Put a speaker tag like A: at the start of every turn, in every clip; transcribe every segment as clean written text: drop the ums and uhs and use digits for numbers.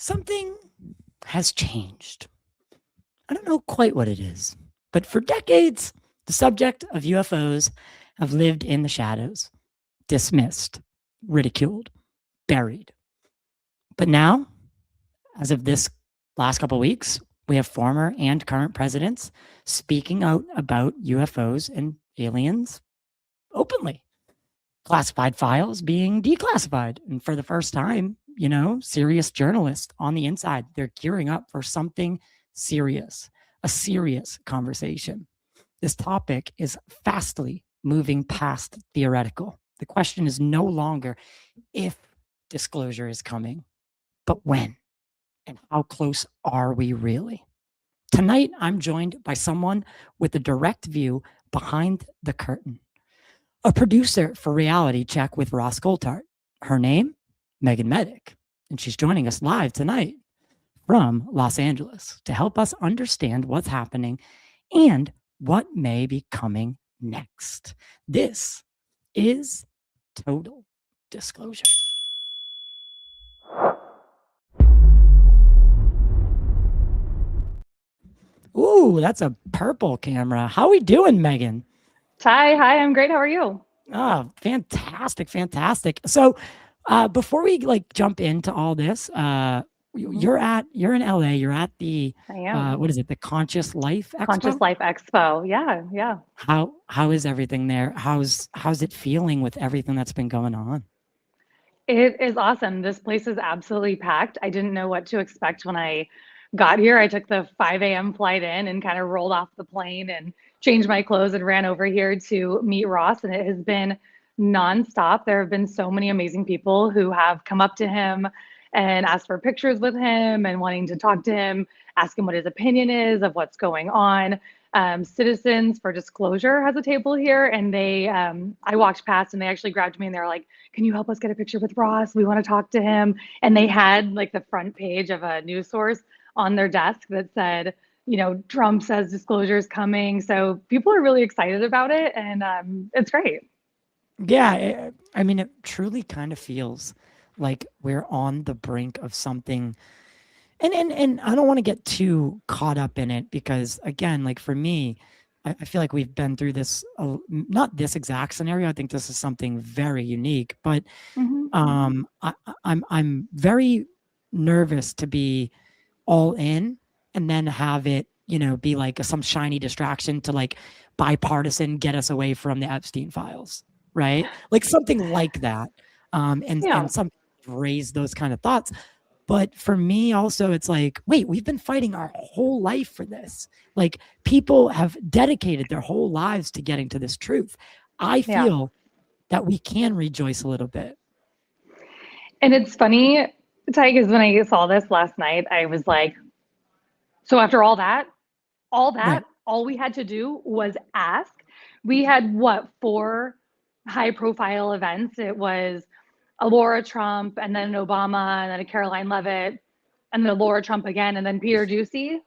A: Something has changed. I don't know quite what it is, but for decades, the subject of UFOs have lived in the shadows, dismissed, ridiculed, buried. But now, as of this last couple of weeks, we have former and current presidents speaking out about UFOs and aliens openly. Classified files being declassified. And for the first time, serious journalists on the inside, they're gearing up for something serious, a serious conversation. This topic is fastly moving past theoretical. The question is no longer if disclosure is coming, but when, and how close are we really? Tonight, I'm joined by someone with a direct view behind the curtain, a producer for Reality Check with Ross Coulthart. Her name, Meagan Medick, and she's joining us live tonight from Los Angeles to help us understand what's happening and what may be coming next. This is Total Disclosure. Ooh, that's a purple camera. How are we doing, Meagan?
B: Hi, I'm great. How are you?
A: Oh, fantastic. So before we jump into all this, you're in LA, you're at the
B: I am.
A: what is it, the Conscious Life Expo?
B: Conscious Life Expo. Yeah.
A: How is everything there? How's it feeling with everything that's been going on?
B: It is awesome. This place is absolutely packed. I didn't know what to expect when I got here. I took the 5 a.m. flight in and kind of rolled off the plane and changed my clothes and ran over here to meet Ross. And it has been nonstop. There have been so many amazing people who have come up to him and asked for pictures with him and wanting to talk to him, ask him what his opinion is of what's going on. Citizens for Disclosure has a table here, and I walked past and they actually grabbed me and they're like, "Can you help us get a picture with Ross? We want to talk to him." And they had like the front page of a news source on their desk that said, Trump says disclosure is coming. So people are really excited about it, and it's great.
A: Yeah, it truly kind of feels like we're on the brink of something. And I don't want to get too caught up in it because, again, like for me, I feel like we've been through this, not this exact scenario. I think this is something very unique, but I'm very nervous to be all in and then have it, be like some shiny distraction to like bipartisan get us away from the Epstein files, right? Like something like that. And some raise those kind of thoughts. But for me also, it's like, wait, we've been fighting our whole life for this. Like people have dedicated their whole lives to getting to this truth. I feel that we can rejoice a little bit.
B: And it's funny, Ty, because when I saw this last night, I was like, so after
A: Right.
B: all we had to do was ask. We had what, 4 high profile events? It was a Laura Trump and then an Obama and then a Caroline Levitt and then Laura Trump again and then Peter Doocy,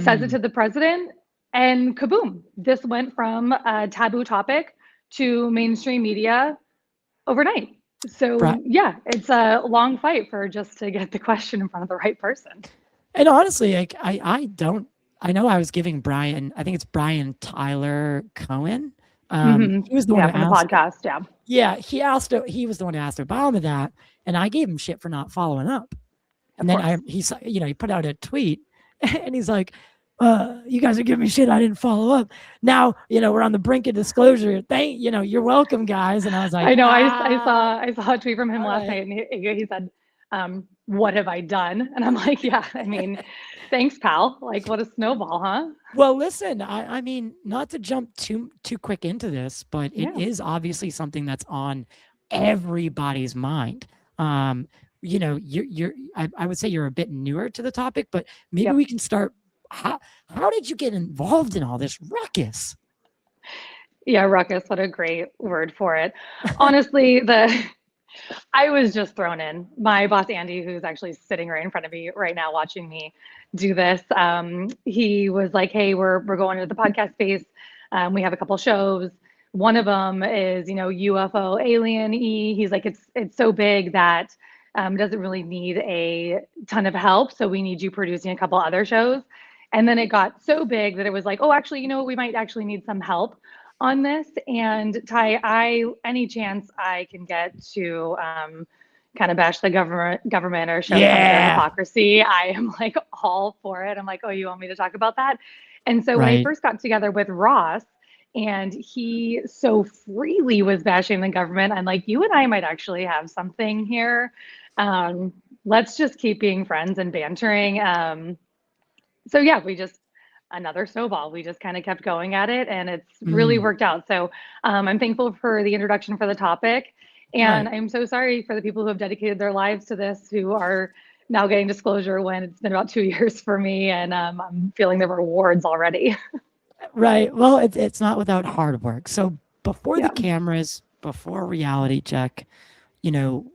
B: says it to the president, and kaboom, this went from a taboo topic to mainstream media overnight. So yeah, it's a long fight for just to get the question in front of the right person.
A: And honestly, like I know I was giving Brian, I think it's Brian Tyler Cohen. He was the one who
B: from the
A: asked.
B: podcast.
A: Yeah, he was the one who asked Obama that, and I gave him shit for not following up. And then he put out a tweet, and he's like, "You guys are giving me shit. I didn't follow up. Now, we're on the brink of disclosure. You're welcome, guys." And I was like,
B: I know. I saw a tweet from him last night, and he said, "What have I done?" And I'm like, "Yeah, thanks, pal. Like, what a snowball, huh?"
A: Well, listen, I mean, not to jump too quick into this, but it is obviously something that's on everybody's mind. You're I would say you're a bit newer to the topic, but maybe we can start. How did you get involved in all this ruckus?
B: Yeah, ruckus. What a great word for it. Honestly, I was just thrown in. My boss, Andy, who's actually sitting right in front of me right now watching me do this, he was like, "Hey, we're going into the podcast space. We have a couple shows. One of them is, UFO alien-y." He's like, it's so big that doesn't really need a ton of help. So we need you producing a couple other shows. And then it got so big that it was like, oh, actually, you know, we might actually need some help on this. And Ty, any chance I can get to kind of bash the government or show some of their
A: Yeah.
B: hypocrisy, I am like all for it. I'm like, oh, you want me to talk about that? And so when I
A: Right.
B: first got together with Ross, and he so freely was bashing the government, I'm like, you and I might actually have something here. Um, let's just keep being friends and bantering. So yeah, we just another snowball. We just kind of kept going at it, and it's really
A: Mm,
B: worked out. So I'm thankful for the introduction for the topic, and
A: right.
B: I'm so sorry for the people who have dedicated their lives to this, who are now getting disclosure when it's been about 2 years for me, and I'm feeling the rewards already.
A: Right. Well, it's not without hard work. So before the
B: Yeah.
A: cameras, before reality check, you know,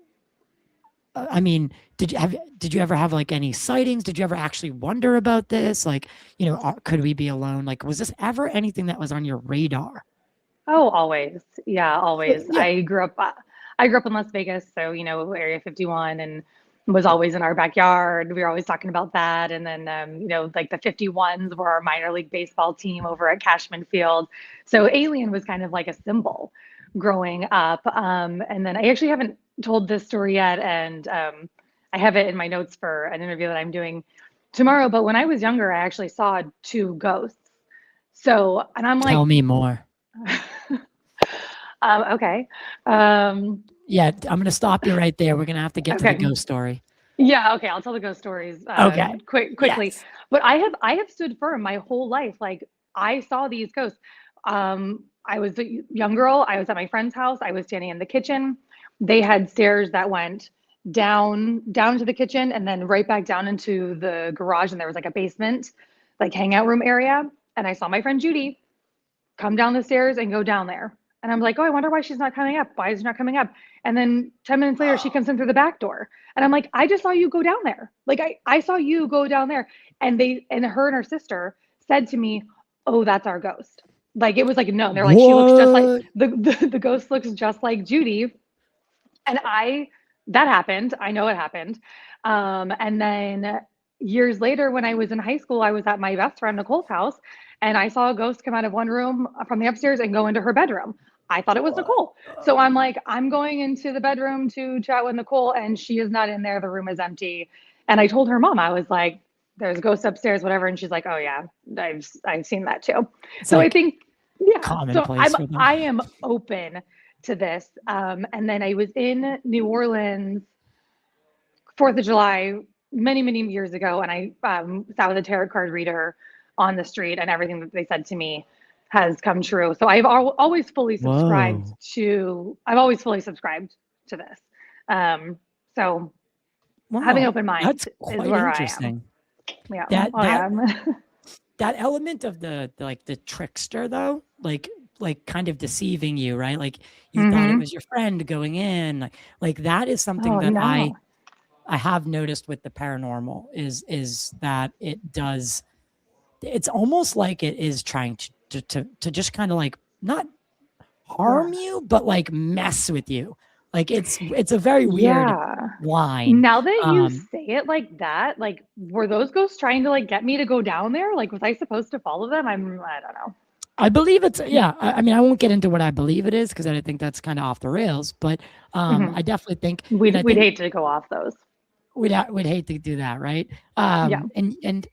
A: I mean, did you ever have like any sightings? Did you ever actually wonder about this? Like, you know, could we be alone? Like, was this ever anything that was on your radar?
B: Oh, always. Yeah,
A: So,
B: always.
A: yeah.
B: I grew up in Las Vegas, so you know, Area 51, and was always in our backyard. We were always talking about that. And then you know, like the 51s were our minor league baseball team over at Cashman Field. So Alien was kind of like a symbol growing up. And then I actually haven't told this story yet, and I have it in my notes for an interview that I'm doing tomorrow. But when I was younger, I actually saw two ghosts. So, and I'm
A: Tell
B: like,
A: me more.
B: Okay. Um,
A: Yeah, I'm gonna stop you right there. We're gonna have to get to the
B: okay.
A: ghost story.
B: Yeah, okay, I'll tell the ghost stories
A: Okay.
B: quickly.
A: Yes.
B: But I have stood firm my whole life. Like I saw these ghosts. I was a young girl. I was at my friend's house. I was standing in the kitchen. They had stairs that went down to the kitchen and then right back down into the garage, and there was like a basement, like hangout room area. And I saw my friend Judy come down the stairs and go down there. And I'm like, oh, I wonder why she's not coming up. Why is she not coming up? And then 10 minutes later, she comes in through the back door. And I'm like, I just saw you go down there. Like I saw you go down there. And her and her sister said to me, oh, that's our ghost. Like it was like, no, they're like, she looks just like
A: What?
B: the ghost looks just like Judy. And that happened. I know it happened. And then years later, when I was in high school, I was at my best friend Nicole's house, and I saw a ghost come out of one room from the upstairs and go into her bedroom. I thought it was
A: What?
B: Nicole. So I'm like, I'm going into the bedroom to chat with Nicole, and she is not in there. The room is empty. And I told her mom, I was like, there's ghosts upstairs, whatever. And she's like, oh yeah, I've seen that too.
A: It's
B: So I
A: like
B: think, yeah. So
A: commonplace for them.
B: I am open to this. And then I was in New Orleans, 4th of July, many years ago, and I sat with a tarot card reader on the street, and everything that they said to me has come true. So always fully subscribed
A: Whoa.
B: to. I've always fully subscribed to this. So having an
A: Wow.
B: open mind
A: That's
B: is
A: quite
B: where I am.
A: interesting.
B: Yeah.
A: That
B: Oh
A: that
B: yeah.
A: that element of like the trickster though, like kind of deceiving you, right? Like you thought it
B: hmm
A: was your friend going in. Like that is something
B: Oh
A: that
B: no.
A: I have noticed with the paranormal is that it's almost like it is trying to just kind of like not
B: Yeah.
A: harm you, but like mess with you. Like it's a very weird
B: Yeah.
A: line.
B: Now that you
A: Um,
B: say it like that, like were those ghosts trying to like get me to go down there? Like was I supposed to follow them? I don't know.
A: I believe it's yeah. I mean, I won't get into what I believe it is because I think that's kind of off the rails. But
B: hmm
A: I definitely think, and I
B: We'd
A: think
B: hate to go off those.
A: we'd hate to do that, right?
B: Yeah.
A: And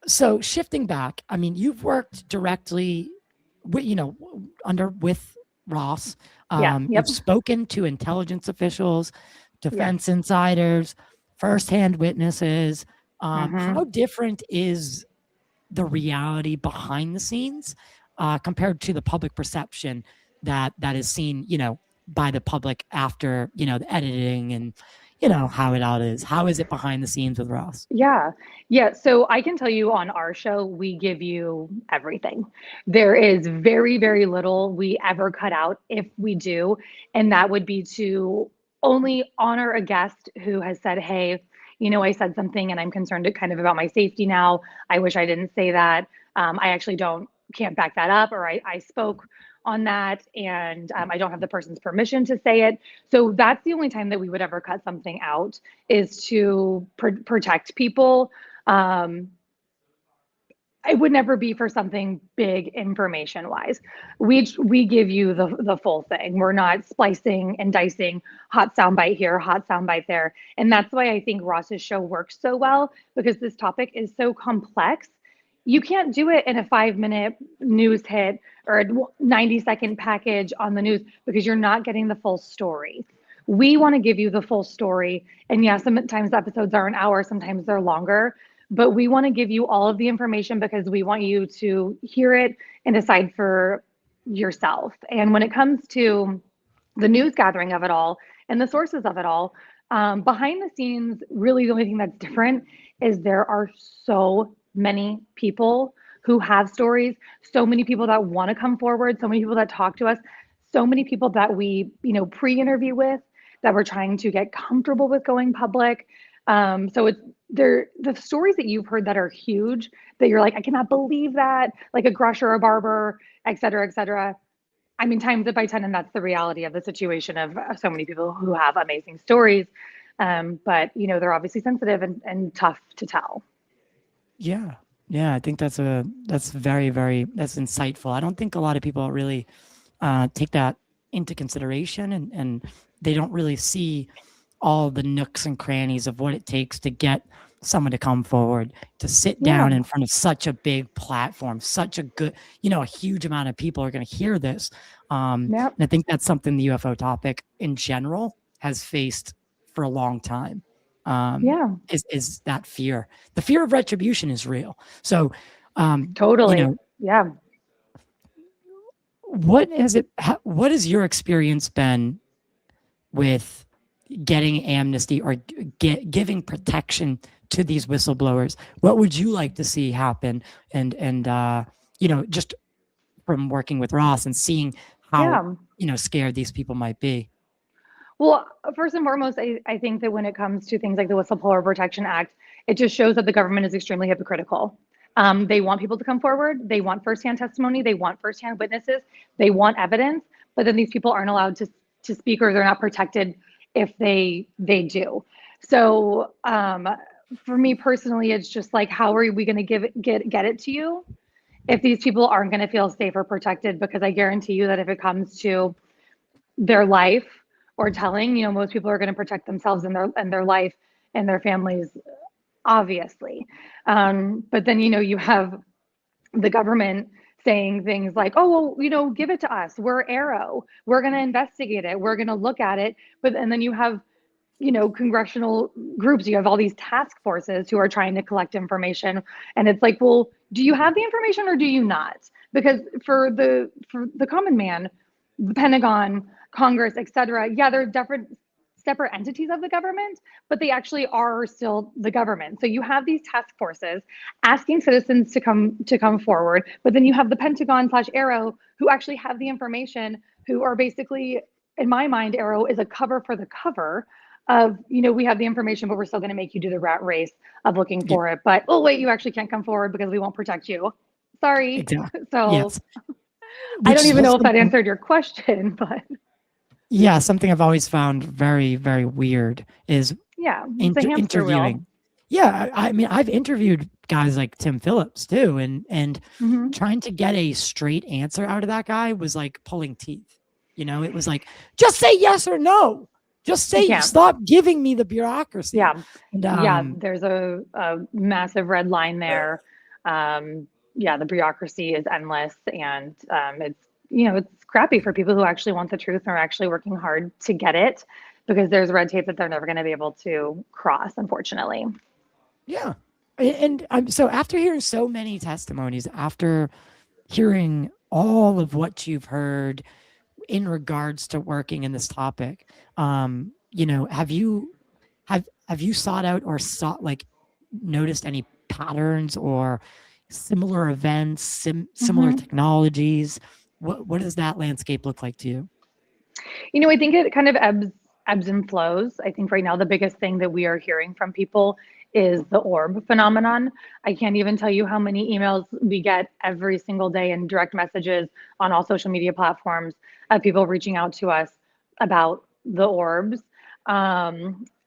A: so shifting back, I mean, you've worked directly, with, you know, under with Ross.
B: Yeah.
A: You've
B: Yep.
A: spoken to intelligence officials,
B: Yes.
A: defense insiders, firsthand witnesses. How
B: hmm
A: different is the reality behind the scenes compared to the public perception that is seen, you know, by the public after, you know, the editing and, you know, how it all is. How is it behind the scenes with Ross?
B: Yeah. Yeah. So I can tell you on our show, we give you everything. There is very little we ever cut out if we do. And that would be to only honor a guest who has said, hey, you know, I said something and I'm concerned kind of about my safety now. I wish I didn't say that. I actually can't back that up, or I spoke on that, and I don't have the person's permission to say it. So that's the only time that we would ever cut something out, is to protect people. It would never be for something big information wise. We give you the full thing. We're not splicing and dicing hot soundbite here, hot soundbite there. And that's why I think Ross's show works so well, because this topic is so complex. You can't do it in a 5-minute news hit or a 90-second package on the news, because you're not getting the full story. We want to give you the full story. And yeah, sometimes episodes are an hour, sometimes they're longer, but we want to give you all of the information because we want you to hear it and decide for yourself. And when it comes to the news gathering of it all and the sources of it all, behind the scenes, really the only thing that's different is there are so many people who have stories, so many people that want to come forward, so many people that talk to us, so many people that we, pre-interview with, that we're trying to get comfortable with going public. So it's the stories that you've heard that are huge, that you're like, I cannot believe that, like a Grush or a Barber, et cetera, et cetera. I mean, times it by 10, and that's the reality of the situation of so many people who have amazing stories. But they're obviously sensitive and tough to tell.
A: Yeah. I think that's very, very, that's insightful. I don't think a lot of people really take that into consideration, and they don't really see all the nooks and crannies of what it takes to get someone to come forward, to sit down in front of such a big platform, such a good, a huge amount of people are going to hear this. And I think that's something the UFO topic in general has faced for a long time. Is that fear. The fear of retribution is real. So
B: totally.
A: What has your experience been with getting amnesty or giving protection to these whistleblowers? What would you like to see happen? And just from working with Ross and seeing how scared these people might be.
B: Well, first and foremost, I think that when it comes to things like the Whistleblower Protection Act, it just shows that the government is extremely hypocritical. They want people to come forward. They want firsthand testimony. They want firsthand witnesses. They want evidence, but then these people aren't allowed to speak, or they're not protected if they do. So for me personally, it's just like, how are we going to get it to you if these people aren't going to feel safe or protected? Because I guarantee you that if it comes to their life or telling, most people are going to protect themselves and their life and their families, obviously. But then, you have the government saying things like, oh, well, give it to us. We're Arrow. We're going to investigate it. We're going to look at it. And then you have, congressional groups. You have all these task forces who are trying to collect information. And it's like, well, do you have the information or do you not? Because for the common man, the Pentagon, Congress, et cetera, they're different separate entities of the government, but they actually are still the government. So you have these task forces asking citizens to come forward, but then you have the Pentagon / Arrow who actually have the information, who are basically, in my mind, Arrow is a cover for the cover of, we have the information, but we're still going to make you do the rat race of looking for it. But, oh, wait, you actually can't come forward because we won't protect you. Sorry.
A: Exactly.
B: So
A: yes.
B: I don't even know if that answered your question, but.
A: Yeah, something I've always found very, very weird is
B: interviewing.
A: Yeah, I mean, I've interviewed guys like Tim Phillips too, and trying to get a straight answer out of that guy was like pulling teeth. It was like, just say yes or no. Just say, stop giving me the bureaucracy.
B: Yeah, and, there's a massive red line there. The bureaucracy is endless, and it's crappy for people who actually want the truth and are actually working hard to get it, because there's red tape that they're never going to be able to cross, unfortunately.
A: Yeah. And so after hearing so many testimonies, after hearing all of what you've heard in regards to working in this topic, have you sought out or noticed any patterns or similar events, similar technologies? What does that landscape look like to you?
B: I think it kind of ebbs and flows. I think right now the biggest thing that we are hearing from people is the orb phenomenon. I can't even tell you how many emails we get every single day and direct messages on all social media platforms of people reaching out to us about the orbs.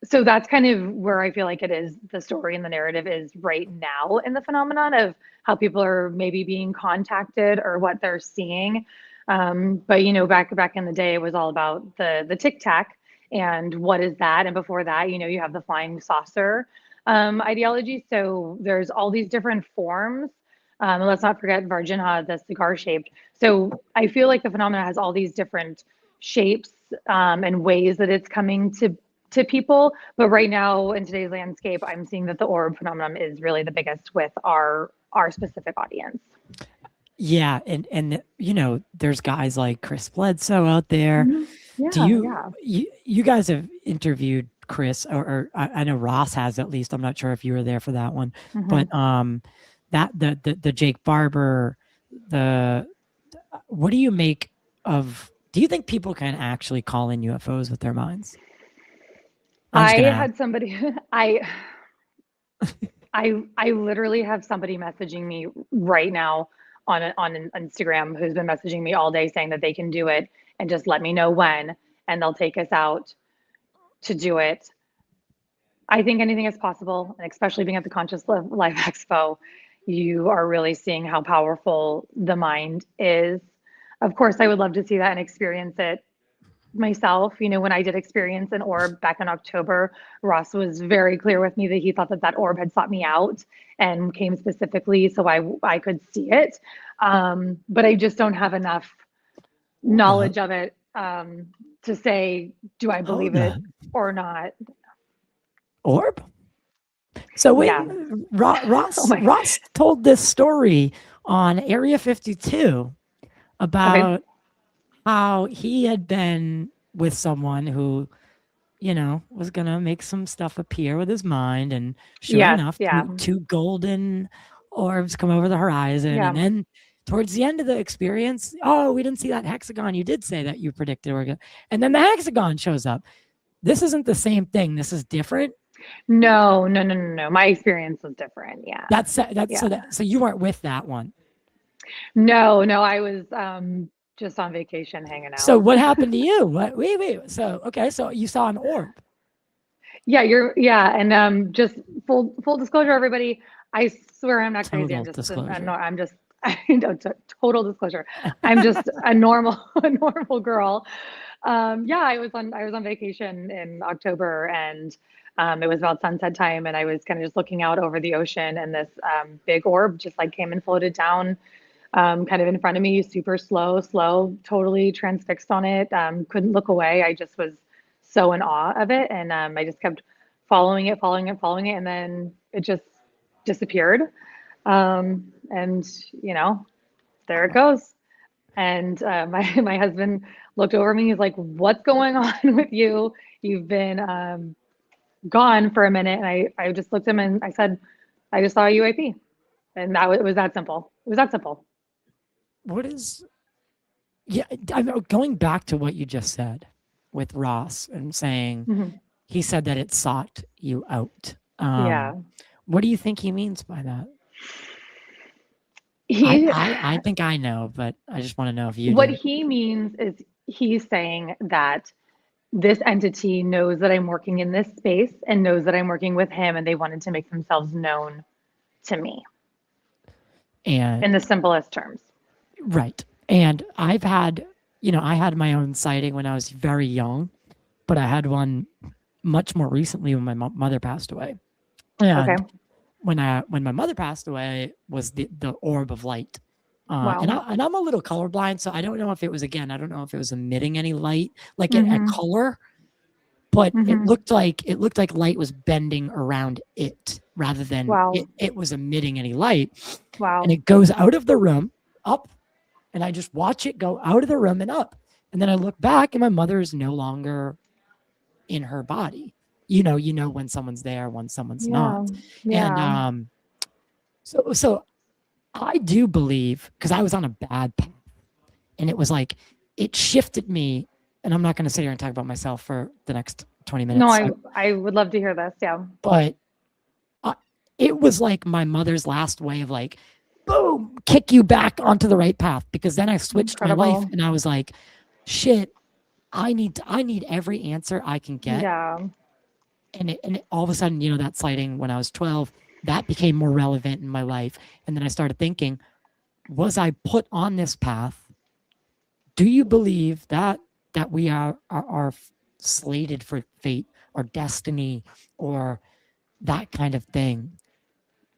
B: So that's kind of where I feel like it is, the story and the narrative is right now in the phenomenon of how people are maybe being contacted or what they're seeing. But you know, back in the day, it was all about the tic tac and what is that. And before that, you know, you have the flying saucer ideology. So there's all these different forms. And let's not forget Varginha, the cigar shaped. So I feel like the phenomena has all these different shapes and ways that it's coming to people. But right now in today's landscape, I'm seeing that the orb phenomenon is really the biggest with our specific audience.
A: Yeah, and you know, there's guys like Chris Bledsoe out there.
B: Mhm.
A: Do
B: Yeah.
A: you guys have interviewed Chris, or I know Ross has, at least. I'm not sure if you were there for that one, but that the Jake Barber, the what do you make of? Do you think people can actually call in UFOs with their minds? I'm just
B: I
A: gonna ask.
B: had somebody I literally have somebody messaging me right now on an Instagram who's been messaging me all day saying that they can do it and just let me know when, and they'll take us out to do it. I think anything is possible, and especially being at the Conscious Life Expo, you are really seeing how powerful the mind is. Of course, I would love to see that and experience it myself. You know, when I did experience an orb back in October, Ross was very clear with me that he thought that that orb had sought me out and came specifically so I could see it. But I just don't have enough
A: Hold
B: knowledge of it to say, do I believe it
A: on.
B: or not?
A: Orb. So wait,
B: Yeah. Oh
A: Ross
B: my.
A: Ross told this story on Area 52
B: Okay.
A: about how he had been with someone who, you know, was gonna make some stuff appear with his mind, and sure
B: Yes.
A: enough,
B: Yeah.
A: two golden orbs come over the horizon,
B: Yeah.
A: and then towards the end of the experience, oh, we didn't see that hexagon you did say that you predicted, and then the hexagon shows up. This isn't the same thing. This is different.
B: No. No. No. No. No. My experience was different. Yeah.
A: That's
B: Yeah.
A: so you weren't with that one.
B: No. No. I was just on vacation hanging
A: So
B: out.
A: what happened to you? Wait. So okay, so you saw an orb.
B: Yeah, yeah, and just full disclosure, everybody. I swear I'm not crazy. I'm
A: Total
B: just
A: disclosure.
B: I'm just I know total disclosure. I'm just a normal a normal girl. Yeah, I was on vacation in October, and it was about sunset time, and I was kind of just looking out over the ocean, and this big orb just like came and floated down, kind of in front of me, super slow, totally transfixed on it. Couldn't look away. I just was so in awe of it, and I just kept following it, and then it just disappeared. And you know, there it goes. And my husband looked over me. He's like, "What's going on with you? You've been gone for a minute." And I just looked at him and I said, "I just saw a UAP," and it was that simple. It was that simple.
A: What is yeah, I'm going back to what you just said with Ross and saying
B: Mhm.
A: he said that it sought you out.
B: Yeah.
A: What do you think he means by that?
B: He
A: I think I know, but I just want to know if you
B: what
A: do.
B: he means is he's saying that this entity knows that I'm working in this space and knows that I'm working with him, and they wanted to make themselves known to me in
A: And
B: the simplest terms.
A: right. And I've had, you know, I had my own sighting when I was very young, but I had one much more recently when my mother passed away.
B: Okay.
A: And when my mother passed away was the orb of light. And
B: Wow.
A: I'm a little colorblind, so I don't know if it was, again, I don't know if it was emitting any light like at
B: Mm-hmm.
A: color, but
B: Mm-hmm.
A: it looked like light was bending around it rather than
B: Wow.
A: it was emitting any light. And
B: Wow.
A: it goes out of the room up, and I just watch it go out of the room and up. And then I look back, and my mother is no longer in her body. You know when someone's there, when someone's not.
B: Yeah.
A: And
B: Yeah.
A: so I do believe, because I was on a bad path, and it was like it shifted me. And I'm not going to sit here and talk about myself for the next 20
B: No,
A: minutes,
B: I would love to hear this. Yeah.
A: but it was like my mother's last way of like, boom, kick you back onto the right path. Because then I switched my life
B: Incredible.
A: and I was like, shit, I need every answer I can get.
B: Yeah.
A: And all of a sudden, you know, that sighting when I was 12, that became more relevant in my life. And then I started thinking, was I put on this path? Do you believe that we are slated for fate or destiny or that kind of thing?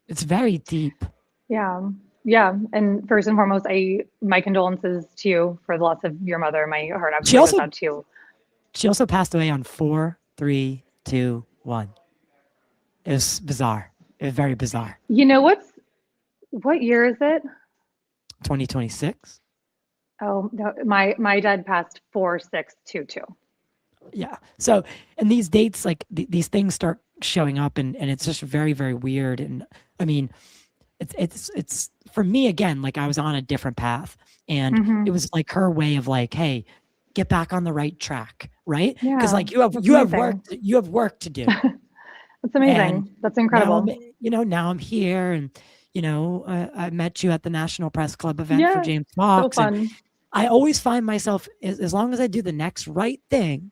A: It's very deep.
B: Yeah. Yeah. And first and foremost, my condolences to you for the loss of your mother. My heart
A: She
B: absolutely goes
A: also
B: out to you.
A: she also passed away on 4, 3, 2, 1. It was bizarre. It was very bizarre.
B: You know what year is it?
A: 2026.
B: Oh, no, my dad passed 4/6/22.
A: Yeah. So, and these dates, like these things start showing up, and it's just very, very weird. And I mean, it's for me again, like I was on a different path, and it
B: Mm-hmm.
A: was like her way of like, hey, get back on the right track, right? Because
B: Yeah,
A: like
B: that's
A: you have
B: amazing.
A: work to do,
B: That's
A: and
B: amazing. That's
A: now I'm
B: incredible.
A: now I'm here, and I met you at the National Press Club event for
B: Yeah,
A: James
B: so
A: Fox, and
B: fun.
A: I always find myself as long as I do the next right thing,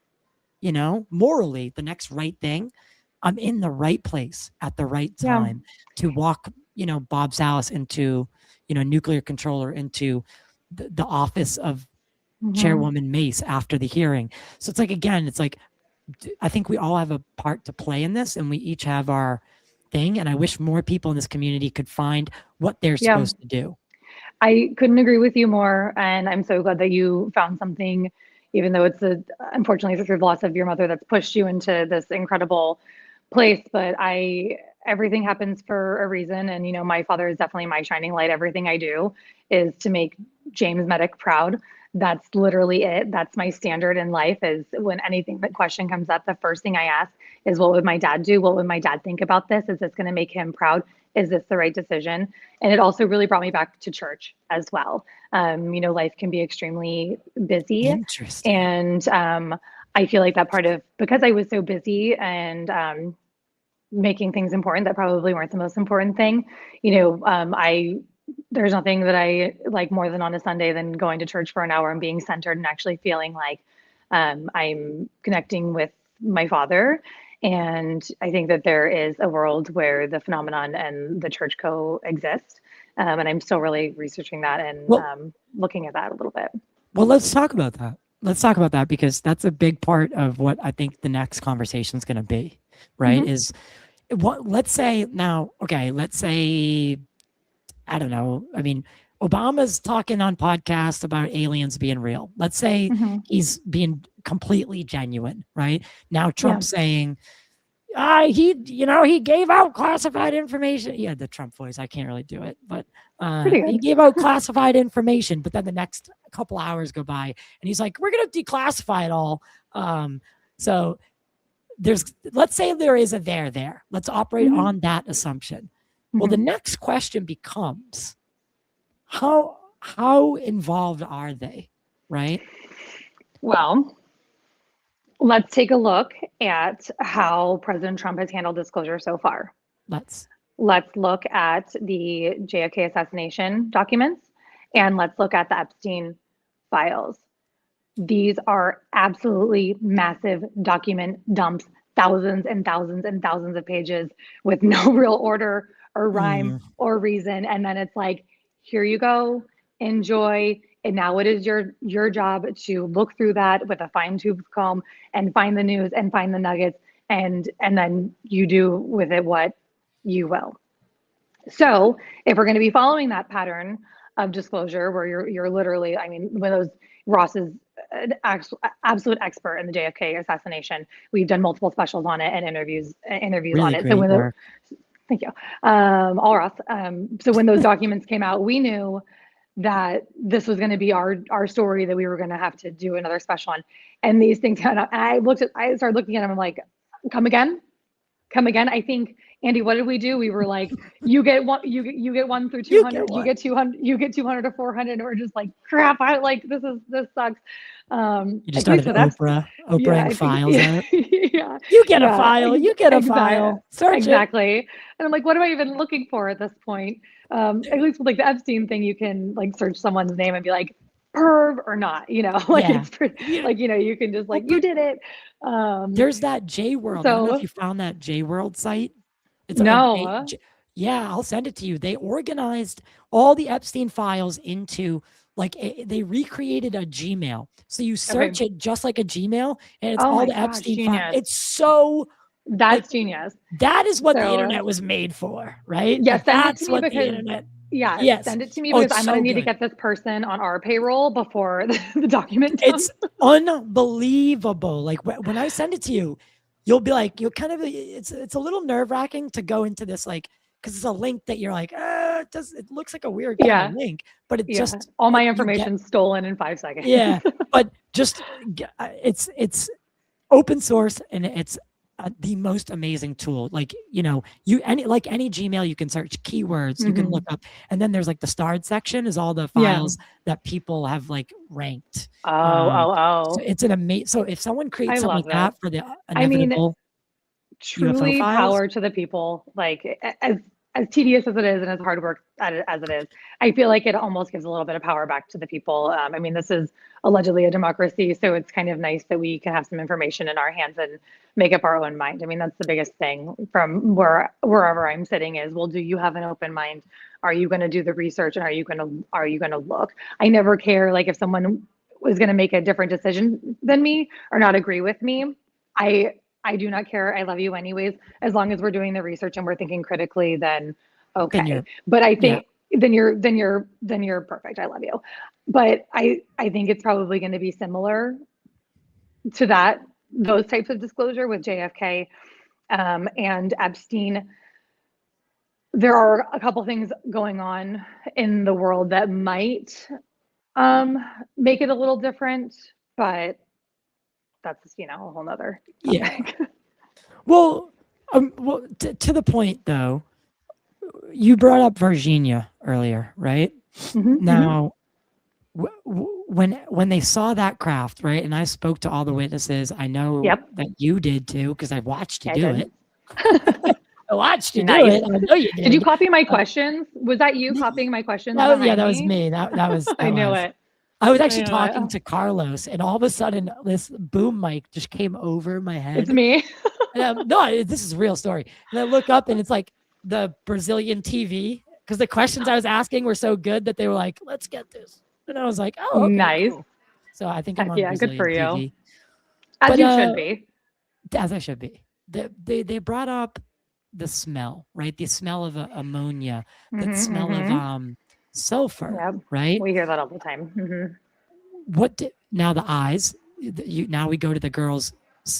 A: morally, the next right thing, I'm in the right place at the right
B: Yeah.
A: time to walk, Bob Salas into, nuclear controller into the office of
B: Hmm.
A: Chairwoman Mace after the hearing. So it's like, again, it's like, I think we all have a part to play in this and we each have our thing. And I wish more people in this community could find what they're
B: Yeah.
A: supposed to do.
B: I couldn't agree with you more, and I'm so glad that you found something, even though it's unfortunately through the loss of your mother that's pushed you into this incredible place. But everything happens for a reason, and my father is definitely my shining light. Everything I do is to make James Medick proud. That's literally it. That's my standard in life. Is when that question comes up, the first thing I ask is, what would my dad do? What would my dad think about this? Is this going to make him proud? Is this the right decision? And it also really brought me back to church as well. Life can be extremely busy.
A: Interesting.
B: And I feel like that part of, because I was so busy and making things important that probably weren't the most important thing, there's nothing that I like more than on a Sunday than going to church for an hour and being centered and actually feeling like I'm connecting with my father. And I think that there is a world where the phenomenon and the church coexist. And I'm still really researching that and
A: Well,
B: looking at that a little bit.
A: Well, let's talk about that. Let's talk about that because that's a big part of what I think the next conversation is going to be, right?
B: Hmm.
A: Is what, let's say now, okay, let's say, I don't know. I mean, Obama's talking on podcasts about aliens being real. Let's say
B: Hmm.
A: he's being completely genuine, right? Now
B: Yeah,
A: Trump's saying, he gave out classified information. Yeah, the Trump voice. I can't really do it, but
B: pretty
A: he
B: good.
A: gave out classified information. But then the next couple hours go by, and he's like, "We're gonna declassify it all." So let's say there is a there. Let's operate
B: Hmm.
A: on that assumption. Well, the
B: Hmm.
A: next question becomes how involved are they, right?
B: Well, let's take a look at how President Trump has handled disclosure so far.
A: Let's.
B: Let's look at the JFK assassination documents and let's look at the Epstein files. These are absolutely massive document dumps, thousands and thousands and thousands of pages with no real order or rhyme
A: Mm,
B: or reason. And then it's like, here you go, enjoy. And now it is your job to look through that with a fine tooth comb and find the news and find the nuggets and then you do with it what you will. So if we're going to be following that pattern of disclosure, where you're literally, I mean, when those Ross is an absolute expert in the JFK assassination. We've done multiple specials on it and interviews on
A: really
B: it. So
A: great work.
B: thank you, all Ross. So when those documents came out, we knew that this was going to be our story that we were going to have to do another special on. And these things kind of, I started looking at them. I'm like, come again. I think Andy, what did we do? We were like, you get 1 through 200, you get 200, you get 200 to 400. And we're just like, crap. This sucks.
A: You just
B: At least
A: started
B: with
A: Oprahing
B: I think,
A: files out.
B: yeah,
A: You get a file. You get a
B: exactly,
A: file. Search it.
B: exactly. And I'm like, what am I even looking for at this point? At least with like the Epstein thing, you can like search someone's name and be like, perv or not, like
A: Yeah.
B: it's pretty, like, you can just like,
A: Well,
B: you did it.
A: There's that J World. I don't know if
B: So
A: you found that J World site. It's
B: no,
A: yeah, I'll send it to you. They organized all the Epstein files into like they recreated a Gmail. So you search it just like a Gmail, and it's
B: oh
A: all
B: my
A: the
B: gosh,
A: Epstein files.
B: genius.
A: It's so
B: That's genius.
A: that is what the
B: So,
A: internet was made for, right?
B: yeah,
A: Like,
B: send it to
A: that's
B: me
A: what the
B: because
A: internet.
B: yeah,
A: Yes.
B: send it to me
A: Oh,
B: because
A: it's
B: I'm gonna
A: so
B: need to
A: good.
B: get this person on our payroll before the document
A: It's
B: dump.
A: unbelievable. Like when I send it to you, you'll be like, you'll kind of it's a little nerve-wracking to go into this, like, because it's a link that you're like, it looks like a weird kind
B: Yeah,
A: of link, but it
B: yeah.
A: just
B: All my
A: you get
B: information stolen in 5 seconds.
A: yeah, but just it's open source, and it's the most amazing tool. Like, like any Gmail, you can search keywords, you can look up, and then there's like the starred section is all the
B: Yeah.
A: files that people have like ranked.
B: Oh.
A: So it's an amazing. So if someone
B: I
A: creates something
B: love
A: like that
B: this.
A: for the
B: I mean,
A: inevitable UFO
B: truly
A: files,
B: power to the people. Like as tedious as it is and as hard work as it is, I feel like it almost gives a little bit of power back to the people. I mean, this is allegedly a democracy, so it's kind of nice that we can have some information in our hands and make up our own mind. I mean, that's the biggest thing from wherever I'm sitting is, well, do you have an open mind? Are you going to do the research, and are you going to look? I never care like if someone was going to make a different decision than me or not agree with me. I do not care. I love you anyways. As long as we're doing the research and we're thinking critically, then okay. But I think then you're perfect. I love you. But I think it's probably going to be similar to those types of disclosure with JFK and Epstein. There are a couple things going on in the world that might make it a little different, but that's a whole nother topic.
A: Yeah. Well, to the point though, you brought up Virginia earlier, right? Now, when they saw that craft, right, and I spoke to all the witnesses, I know that you did too, because I watched you do it. I watched you do it. I know you did.
B: Did you copy my questions? Was that you copying my questions?
A: Yeah, that was me. That was.
B: I knew it.
A: I was actually talking to Carlos, and all of a sudden, this boom mic just came over my head.
B: It's me.
A: No, this is a real story. And I look up, and it's like the Brazilian TV, because the questions I was asking were so good that they were like, "Let's get this," and I was like, "Oh, okay,
B: nice."
A: Cool. So I think I'm on Brazilian
B: good for you.
A: TV.
B: As you should be.
A: As I should be. They brought up the smell, right? The smell of ammonia, the smell of sulfur, right?
B: We hear that all the time.
A: Now the eyes? Now we go to the girls.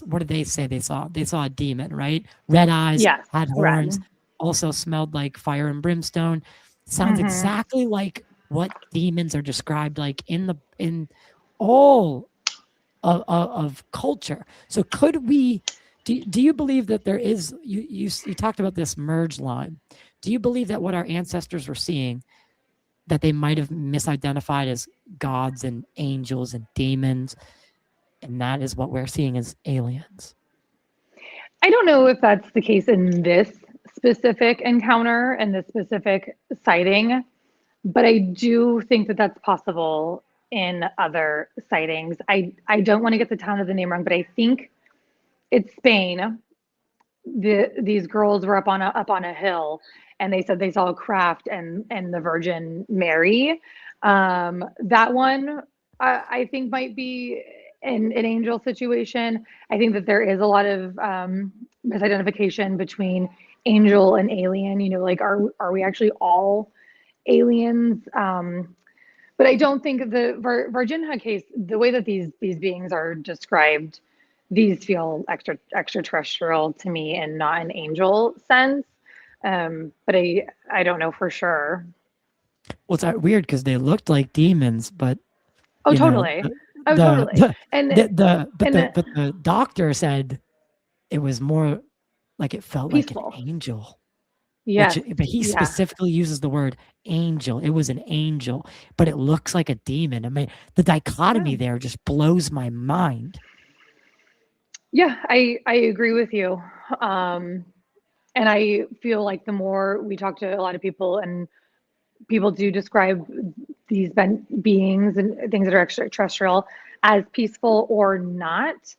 A: What did they say they saw? They saw a demon, right? Red eyes, had horns, also smelled like fire and brimstone. Sounds exactly like what demons are described like in all of culture. So could we? Do you believe that there is? You talked about this merge line. Do you believe that what our ancestors were seeing, that they might have misidentified as gods and angels and demons, and that is what we're seeing as aliens?
B: I don't know if that's the case in this specific encounter and this specific sighting, but I do think that that's possible in other sightings. I don't want to get the town of the name wrong, but I think it's Spain. These girls were up on a hill, and they said they saw a craft and the Virgin Mary. That one I think might be an angel situation. I think that there is a lot of misidentification between angel and alien. Like are we actually all aliens? But I don't think the Virginia case, the way that these beings are described, these feel extraterrestrial to me and not an angel sense. But I don't know for sure.
A: Well, it's weird because they looked like demons, but
B: totally.
A: But the doctor said it was more like it felt like an
B: Peaceful.
A: angel.
B: Yes.
A: But he
B: Yeah.
A: specifically uses the word angel. It was an angel, but it looks like a demon. I mean, the dichotomy
B: Yeah.
A: there just blows my mind.
B: Yeah, I agree with you. And I feel like the more we talk to a lot of people, and people do describe these beings and things that are extraterrestrial as peaceful or not.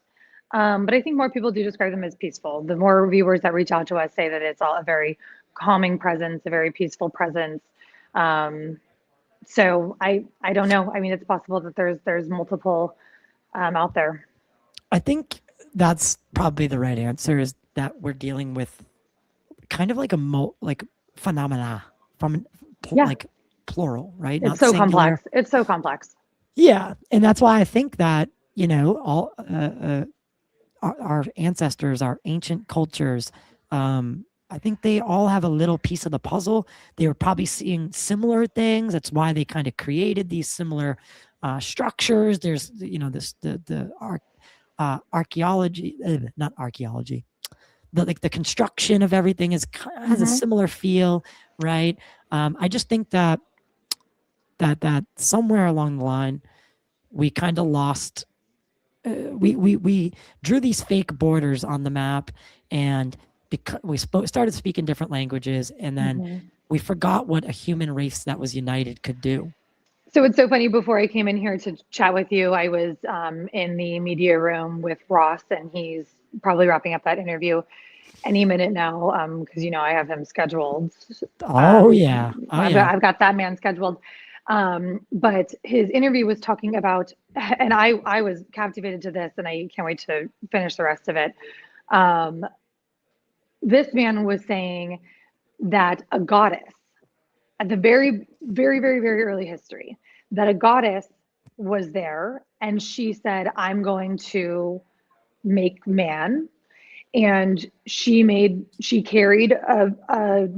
B: But I think more people do describe them as peaceful. The more viewers that reach out to us say that it's all a very calming presence, a very peaceful presence. Um, so I don't know. I mean, it's possible that there's multiple out there.
A: I think that's probably the right answer, is that we're dealing with kind of like like phenomena from
B: Yeah,
A: like plural, right?
B: it's
A: Not
B: so
A: singular.
B: complex. It's so complex.
A: Yeah, and that's why I think that, all our ancestors, our ancient cultures, I think they all have a little piece of the puzzle. They were probably seeing similar things. That's why they kind of created these similar structures. There's, this archaeology, not archaeology. The construction of everything has a
B: Hmm.
A: similar feel, right? I just think that somewhere along the line we kind of lost. We drew these fake borders on the map, and because we started speaking different languages, and then
B: Hmm.
A: we forgot what a human race that was united could do.
B: So it's so funny. Before I came in here to chat with you, I was in the media room with Ross, and he's probably wrapping up that interview any minute now, because I have him scheduled.
A: Oh yeah, oh
B: I've
A: yeah.
B: got that man scheduled. But his interview was talking about, and I was captivated to this, and I can't wait to finish the rest of it. Um, this man was saying that a goddess at the very, very, very, very early history, that a goddess was there, and she said, "I'm going to make man." And she carried a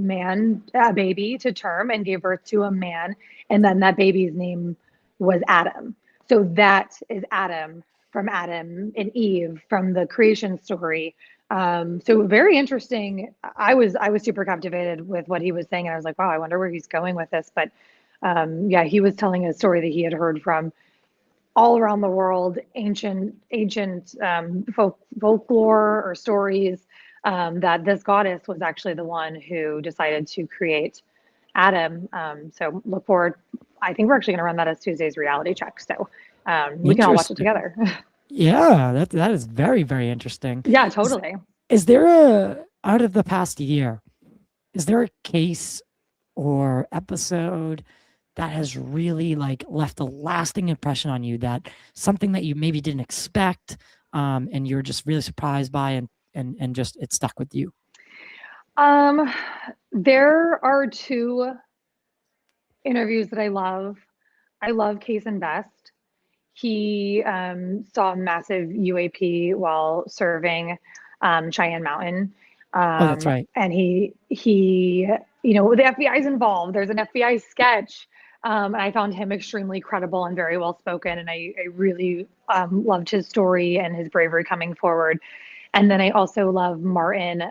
B: baby to term and gave birth to a man, and then that baby's name was Adam. So that is Adam, from Adam and Eve, from the creation story. So very interesting. I was super captivated with what he was saying, and I was like, wow, I wonder where he's going with this. But yeah, he was telling a story that he had heard from all around the world, ancient folklore or stories, that this goddess was actually the one who decided to create Adam. So look forward. I think we're actually going to run that as Tuesday's reality check. So we can all watch it
A: Interesting.
B: together.
A: Yeah, that is very, very interesting.
B: Yeah,
A: Is,
B: totally.
A: is there a out of the past year? Is there a case or episode that has really like left a lasting impression on you, that something that you maybe didn't expect, and you're just really surprised by, and just it stuck with you?
B: Um, there are two interviews that I love. I love Case and Best. He saw a massive UAP while serving Cheyenne Mountain.
A: Oh, that's right.
B: And the FBI is involved. There's an FBI sketch. And I found him extremely credible and very well spoken. And I really loved his story and his bravery coming forward. And then I also love Martin.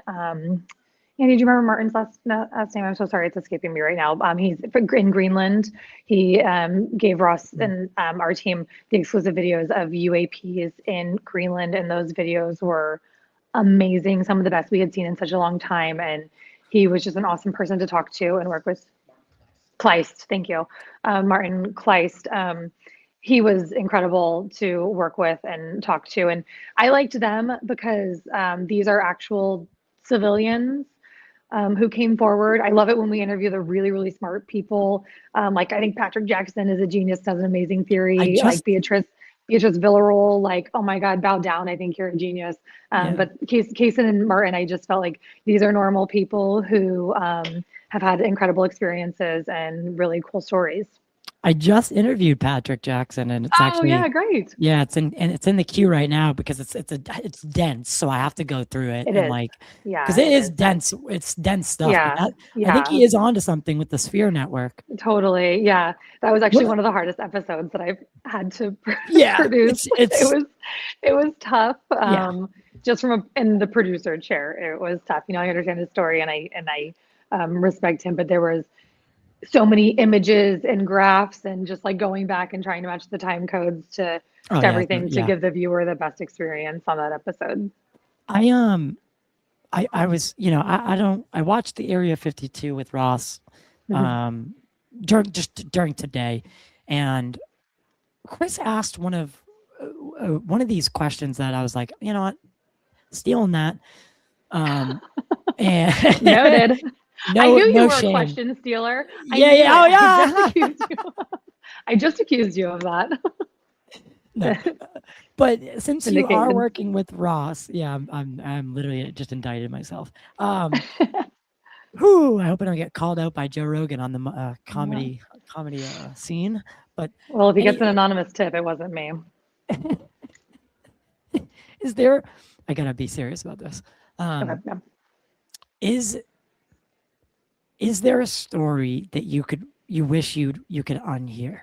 B: Yeah, did you remember Martin's last name? I'm so sorry, it's escaping me right now. He's in Greenland. He gave Ross
A: Mm.
B: and our team the exclusive videos of UAPs in Greenland, and those videos were amazing. Some of the best we had seen in such a long time, and he was just an awesome person to talk to and work with. Kleist, thank you, Martin Kleist. He was incredible to work with and talk to, and I liked them because these are actual civilians who came forward. I love it when we interview the really, really smart people. Like I think Patrick Jackson is a genius, has an amazing
A: I
B: theory. Like
A: just
B: Beatrice Villarreal, like, oh my God, bow down. I think you're a genius.
A: Yeah.
B: But Kaysen and Martin, I just felt like these are normal people who have had incredible experiences and really cool stories.
A: I just interviewed Patrick Jackson, and it's
B: Oh yeah,
A: actually
B: great.
A: yeah, it's in the queue right now because it's dense, so I have to go through it
B: It
A: and
B: is.
A: like because
B: Yeah,
A: it
B: it
A: is
B: is.
A: dense. It's dense stuff, but
B: Yeah,
A: I think
B: yeah,
A: he is onto something with the Sphere Network.
B: totally. Yeah, that was actually
A: What?
B: one of the hardest episodes that I've had to
A: Yeah,
B: produce.
A: it's
B: It was tough.
A: yeah.
B: Just from in the producer chair, it was tough. You know, I understand his story and I respect him, but there was so many images and graphs and just like going back and trying to match the time codes
A: Oh
B: to
A: yeah,
B: everything to
A: yeah.
B: give the viewer the best experience on that episode.
A: I I was I don't I watched the Area 52 with Ross
B: Mhm.
A: um during today, and Chris asked one of these questions that I was like, you know what, stealing that. Um, and
B: Noted. I
A: no
B: knew you
A: no
B: were a
A: shame.
B: question stealer. I
A: Yeah,
B: knew
A: yeah,
B: it.
A: oh
B: I just
A: yeah.
B: accused you. I just accused you of that.
A: No, but since you are
B: Vindicated.
A: working with Ross, yeah, I'm literally just indicted myself. Whew, I hope I don't get called out by Joe Rogan on the
B: Yeah.
A: comedy scene. But
B: Well, if he gets an
A: any
B: anonymous tip, it wasn't me.
A: is there? I gotta be serious about this.
B: Okay.
A: Um,
B: Yeah.
A: is is there a story that you wish you could unhear,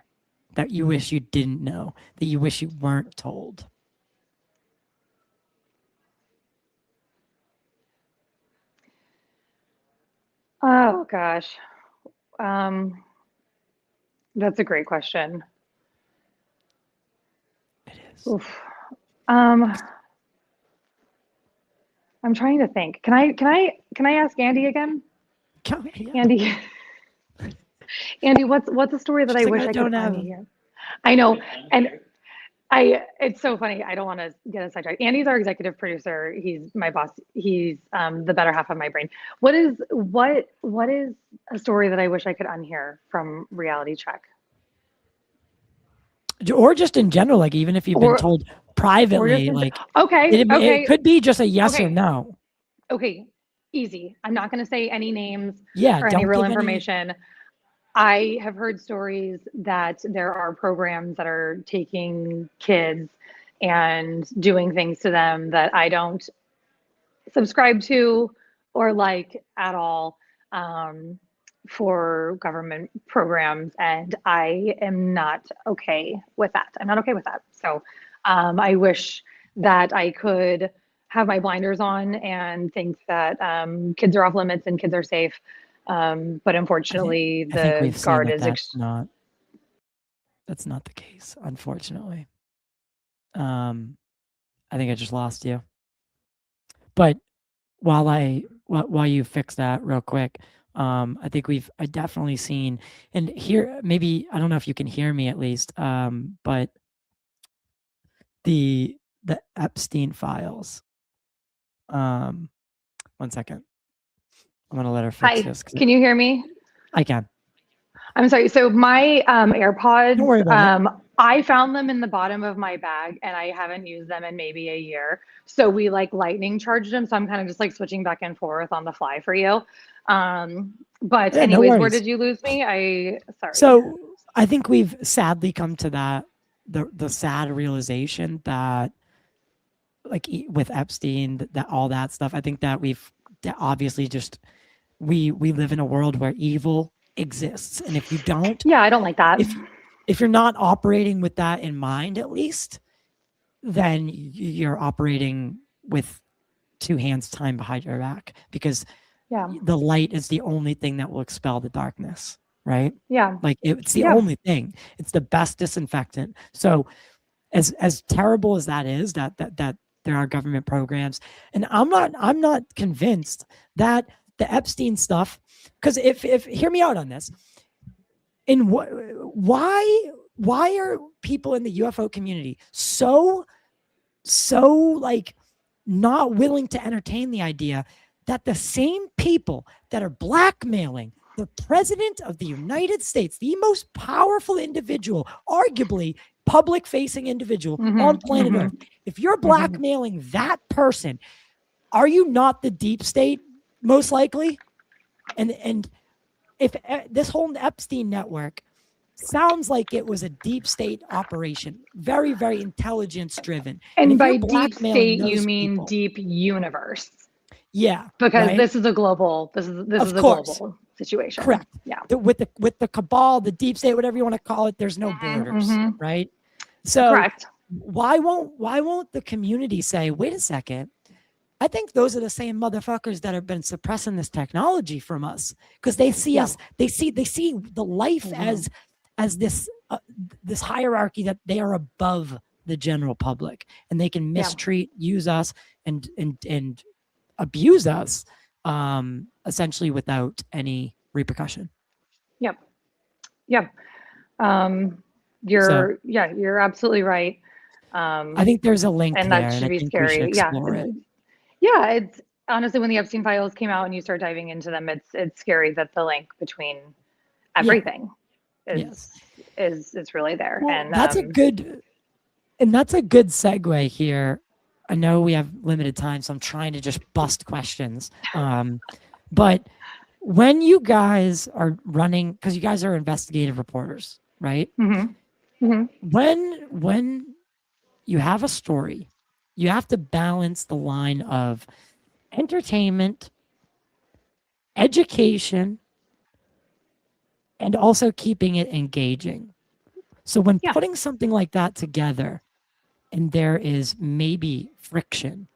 A: that you wish you didn't know, that you wish you weren't told?
B: Oh gosh. Um, that's a great question.
A: It is.
B: Oof. Um, I'm trying to think. Can I ask Andy again?
A: Yeah.
B: Andy, Andy, what's a story that
A: She's
B: I
A: like,
B: wish
A: I
B: I could
A: don't have.
B: unhear? I know, and it's so funny. I don't want to get us sidetracked. Andy's our executive producer. He's my boss. He's the better half of my brain. What is a story that I wish I could unhear from reality check?
A: Or just in general, like even if you've been
B: Or
A: told
B: or just
A: privately, like
B: okay,
A: it
B: okay,
A: could be just a yes or
B: okay,
A: no.
B: okay. Easy. I'm not going to say any names
A: Yeah,
B: or any
A: don't
B: real
A: give any.
B: information. I have heard stories that there are programs that are taking kids and doing things to them that I don't subscribe to or like at all, um, for government programs. And I am not okay with that. I'm not okay with that. So I wish that I could have my blinders on and think that kids are off limits and kids are safe. But
A: I think
B: unfortunately,
A: I think
B: the
A: we've seen
B: guard
A: that
B: is
A: that's not the case, unfortunately. Um, I think I just lost you. But while you fix that real quick, I think I definitely seen, and here maybe I don't know if you can hear me at least, but the Epstein files. Um, 1 second. I'm gonna let her fix
B: Hi,
A: this because
B: can you hear me?
A: I can.
B: I'm sorry. So my
A: Don't
B: AirPods,
A: worry about it.
B: I found them in the bottom of my bag and I haven't used them in maybe a year. So we like lightning charged them. So I'm kind of just like switching back and forth on the fly for you. But
A: Yeah, no
B: anyways, where
A: worries.
B: did you lose me? Sorry.
A: So I think we've sadly come to the sad realization that with Epstein, that all that stuff. I think that that obviously just we live in a world where evil exists, and if you don't,
B: Yeah, I don't like that.
A: if if you're not operating with that in mind, at least, then you're operating with two hands tied behind your back, because
B: Yeah.
A: the light is the only thing that will expel the darkness, right?
B: Yeah.
A: Like it's the
B: Yeah.
A: only thing. It's the best disinfectant. So as terrible as that is, that there are government programs, and I'm not convinced that the Epstein stuff, because if hear me out on this, in why are people in the UFO community so like not willing to entertain the idea that the same people that are blackmailing the president of the United States, the most powerful individual, arguably public facing individual on
B: Mm-hmm.
A: planet Earth,
B: Mm-hmm.
A: if you're
B: Mm-hmm.
A: blackmailing that person, are you not the deep state, most likely? And if this whole Epstein network sounds like it was a deep state operation, very, very intelligence driven.
B: And
A: if
B: by
A: you're
B: deep
A: blackmailing
B: state, you
A: those
B: mean
A: people,
B: deep universe,
A: yeah,
B: because
A: right,
B: this is a global, this
A: of
B: is a
A: course,
B: global situation.
A: correct.
B: Yeah.
A: With the cabal, the deep state, whatever you want to call it, there's no borders,
B: Mm-hmm.
A: right? So
B: Correct.
A: why won't the community say, wait a second? I think those are the same motherfuckers that have been suppressing this technology from us, because they see
B: Yeah.
A: us, they see the life as this hierarchy, that they are above the general public, and they can mistreat, use us, and abuse us, essentially without any repercussion.
B: Yep. Yep.
A: So
B: You're absolutely right.
A: I think there's a link
B: And
A: there,
B: that
A: and
B: should
A: I
B: be
A: think we should
B: scary. Yeah.
A: explore it.
B: Yeah. It's honestly, when the Epstein files came out and you start diving into them, it's scary that the link between
A: Yeah.
B: everything
A: Yes.
B: is really there.
A: Well,
B: And
A: that's a good segue here. I know we have limited time, so I'm trying to just bust questions. But when you guys are running, because you guys are investigative reporters, right? When you have a story, you have to balance the line of entertainment, education, and also keeping it engaging. So when
B: Yeah.
A: putting something like that together, and there is maybe friction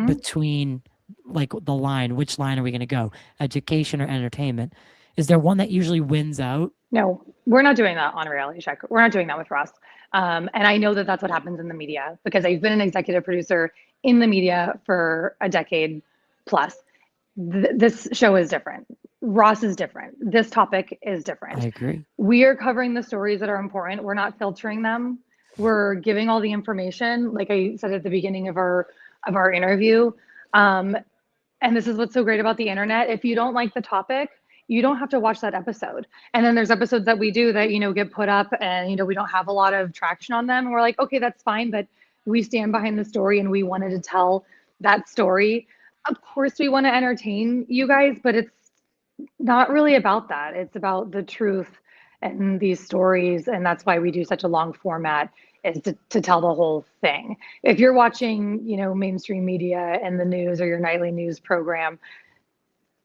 A: between, like, the line, which line are we going to go, education or entertainment? Is there one that usually wins out?
B: No, we're not doing that on Reality Check. We're not doing that with Ross. And I know that that's what happens in the media, because I've been an executive producer in the media for a decade plus. This show is different. Ross is different. This topic is different.
A: I agree.
B: We are covering the stories that are important. We're not filtering them. We're giving all the information, like I said at the beginning of our interview. And this is what's so great about the internet. If you don't like the topic, you don't have to watch that episode. And then there's episodes that we do that, get put up, and, we don't have a lot of traction on them. And we're like, okay, that's fine. But we stand behind the story, and we wanted to tell that story. Of course, we want to entertain you guys, but it's not really about that. It's about the truth and these stories. And that's why we do such a long format, is to tell the whole thing. If you're watching, mainstream media and the news, or your nightly news program,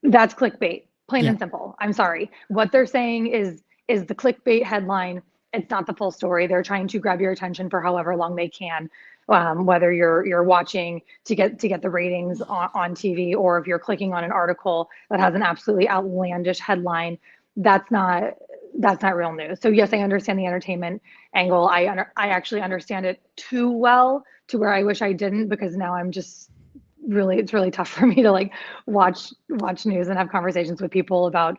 B: that's clickbait, plain and simple. I'm sorry. What they're saying is the clickbait headline. It's not the full story. They're trying to grab your attention for however long they can. Whether you're watching to get the ratings on TV, or if you're clicking on an article that has an absolutely outlandish headline, that's not real news. So yes, I understand the entertainment angle. I actually understand it too well, to where I wish I didn't, because now I'm just it's really tough for me to, like, watch news and have conversations with people about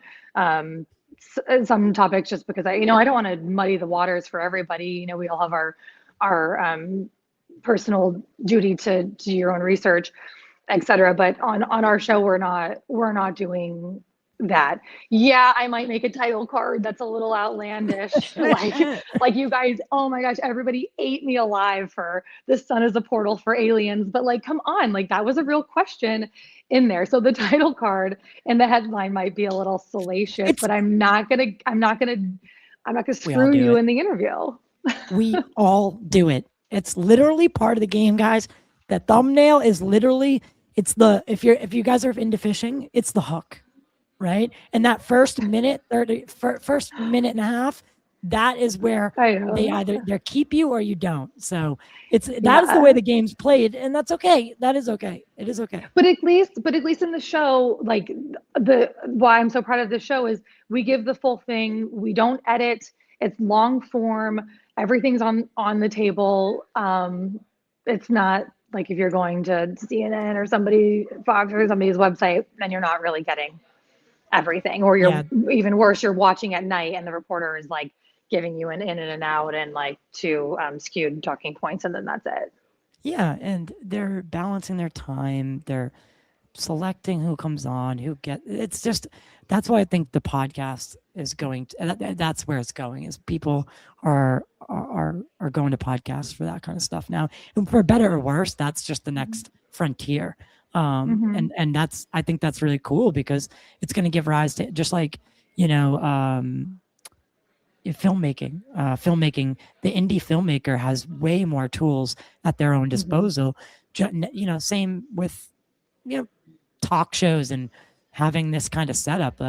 B: some topics, just because I don't want to muddy the waters for everybody. We all have our personal duty to do your own research, etc. But on our show, we're not doing that. Yeah, I might make a title card that's a little outlandish, like you guys. Oh my gosh, everybody ate me alive for "the sun is a portal for aliens," but, like, come on, like, that was a real question in there. So the title card and the headline might be a little salacious, but I'm not gonna screw you in the interview.
A: We all do it. It's literally part of the game, guys. The thumbnail is literally, if you guys are into fishing, it's the hook, right? And that first minute and a half, that is where they either keep you or you don't. So that is the way the game's played, and that's okay. That is okay. It is okay.
B: But at least in the show, like, why I'm so proud of this show is we give the full thing. We don't edit. It's long form. Everything's on the table. It's not like if you're going to CNN or Fox or somebody's website, then you're not really getting everything, or even worse, you're watching at night and the reporter is, like, giving you an in and an out and, like, two skewed talking points, and then that's it.
A: Yeah, and they're balancing their time. They're selecting who comes on, it's just, that's why I think the podcast is going to, that's where it's going, is people are going to podcasts for that kind of stuff now. And for better or worse, that's just the next frontier. And that's, I think that's really cool, because it's going to give rise to, just like, filmmaking, the indie filmmaker has way more tools at their own disposal. Same with, talk shows and having this kind of setup.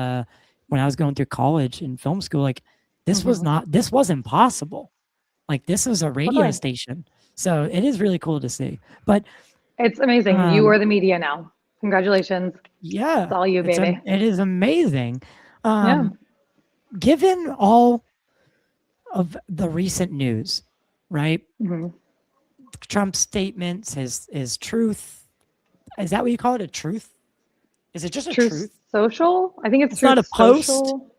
A: When I was going through college and film school, like this wasn't possible. Like this is a radio station. So it is really cool to see. But
B: it's amazing. You are the media now. Congratulations.
A: Yeah.
B: It's all you, baby.
A: It is amazing. Given all of the recent news, right? Trump's statements, his truth. Is that what you call it? A truth? Is it just a truth?
B: Social? I think it's
A: not a post.
B: Social.